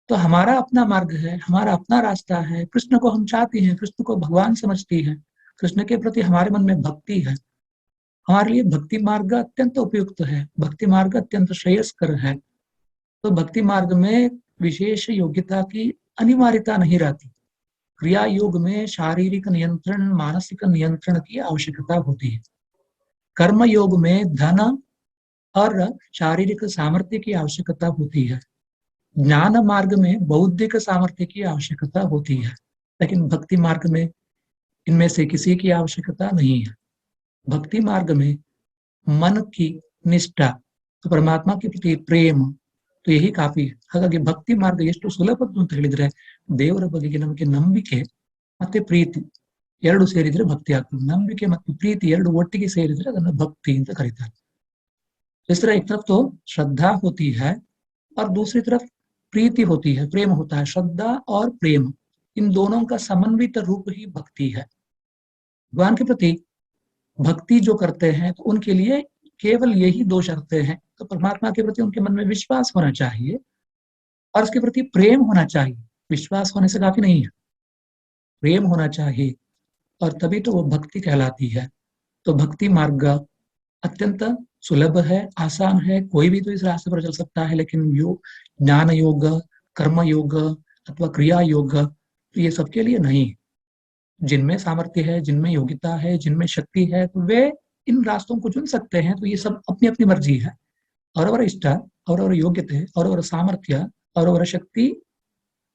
तो हमारा अपना मार्ग है, हमारा अपना रास्ता है. कृष्ण को हम चाहते हैं, कृष्ण को भगवान समझती है, कृष्ण के प्रति हमारे मन में भक्ति है. हमारे लिए भक्ति मार्ग अत्यंत उपयुक्त है, भक्ति मार्ग अत्यंत श्रेयस्कर है. तो भक्ति मार्ग में विशेष योग्यता की अनिवार्यता नहीं रहती. क्रिया योग में शारीरिक नियंत्रण, मानसिक नियंत्रण की आवश्यकता होती है. कर्म योग में धन और शारीरिक सामर्थ्य की आवश्यकता होती है. ज्ञान मार्ग में बौद्धिक सामर्थ्य की आवश्यकता होती है. लेकिन भक्ति मार्ग में इनमें से किसी की आवश्यकता नहीं है. भक्ति मार्ग में मन की निष्ठा, तो परमात्मा के प्रति प्रेम, तो यही काफी है. ಹಾಗಾಗಿ ಭಕ್ತಿ ಮಾರ್ಗ ಎಷ್ಟು ಸುಲಭದ್ದು ಅಂತ ಹೇಳಿದ್ರೆ ದೇವರ ಬಗೆಗೆ ನಮಗೆ ನಂಬಿಕೆ ಮತ್ತೆ ಪ್ರೀತಿ ಎರಡು ಸೇರಿದ್ರೆ ಭಕ್ತಿ ಆಗ್ತದೆ. ನಂಬಿಕೆ ಮತ್ತು ಪ್ರೀತಿ ಎರಡು ಒಟ್ಟಿಗೆ ಸೇರಿದ್ರೆ ಅದನ್ನು ಭಕ್ತಿ ಅಂತ ಕರೀತಾರೆ. इस तरह एक तरफ तो श्रद्धा होती है और दूसरी तरफ प्रीति होती है, प्रेम होता है. श्रद्धा और प्रेम, इन दोनों का समन्वित रूप ही भक्ति है. भगवान के प्रति भक्ति जो करते हैं तो उनके लिए केवल यही दो शर्तें हैं. तो परमात्मा के प्रति उनके मन में विश्वास होना चाहिए और उसके प्रति प्रेम होना चाहिए. विश्वास होने से काफी नहीं है, प्रेम होना चाहिए और तभी तो वो भक्ति कहलाती है. तो भक्ति मार्ग अत्यंत सुलभ है, आसान है. कोई भी तो इस रास्ते पर चल सकता है. लेकिन ज्ञान योग, कर्म योग अथवा क्रिया योग तो ये सबके लिए नहीं. जिनमें सामर्थ्य है, जिनमें योग्यता है, जिनमें शक्ति है, तो वे इन रास्तों को चुन सकते हैं. तो ये सब अपनी अपनी मर्जी है. ಅವರವರ ಇಷ್ಟ, ಅವರವರ ಯೋಗ್ಯತೆ, ಅವರವರ ಸಾಮರ್ಥ್ಯ, ಅವರವರ ಶಕ್ತಿ,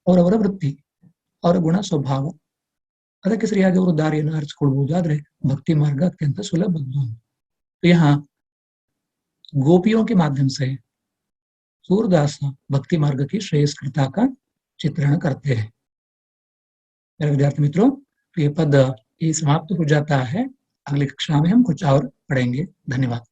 ಅವರವರ ವೃತ್ತಿ, ಅವರ ಗುಣ ಸ್ವಭಾವ, ಅದಕ್ಕೆ ಸರಿಯಾಗಿ ಅವರು ದಾರಿಯನ್ನು ಆರಿಸಿಕೊಳ್ಳಬಹುದು. ಆದ್ರೆ ಭಕ್ತಿ ಮಾರ್ಗ ಅತ್ಯಂತ ಸುಲಭದ್ದು. तो यहाँ गोपियों के माध्यम से सूरदास भक्ति मार्ग की श्रेयस्करता का चित्रण करते हैं. मेरे विद्यार्थी मित्रों, तो ये पद ये समाप्त हो जाता है. अगली कक्षा में हम कुछ और पढ़ेंगे. धन्यवाद.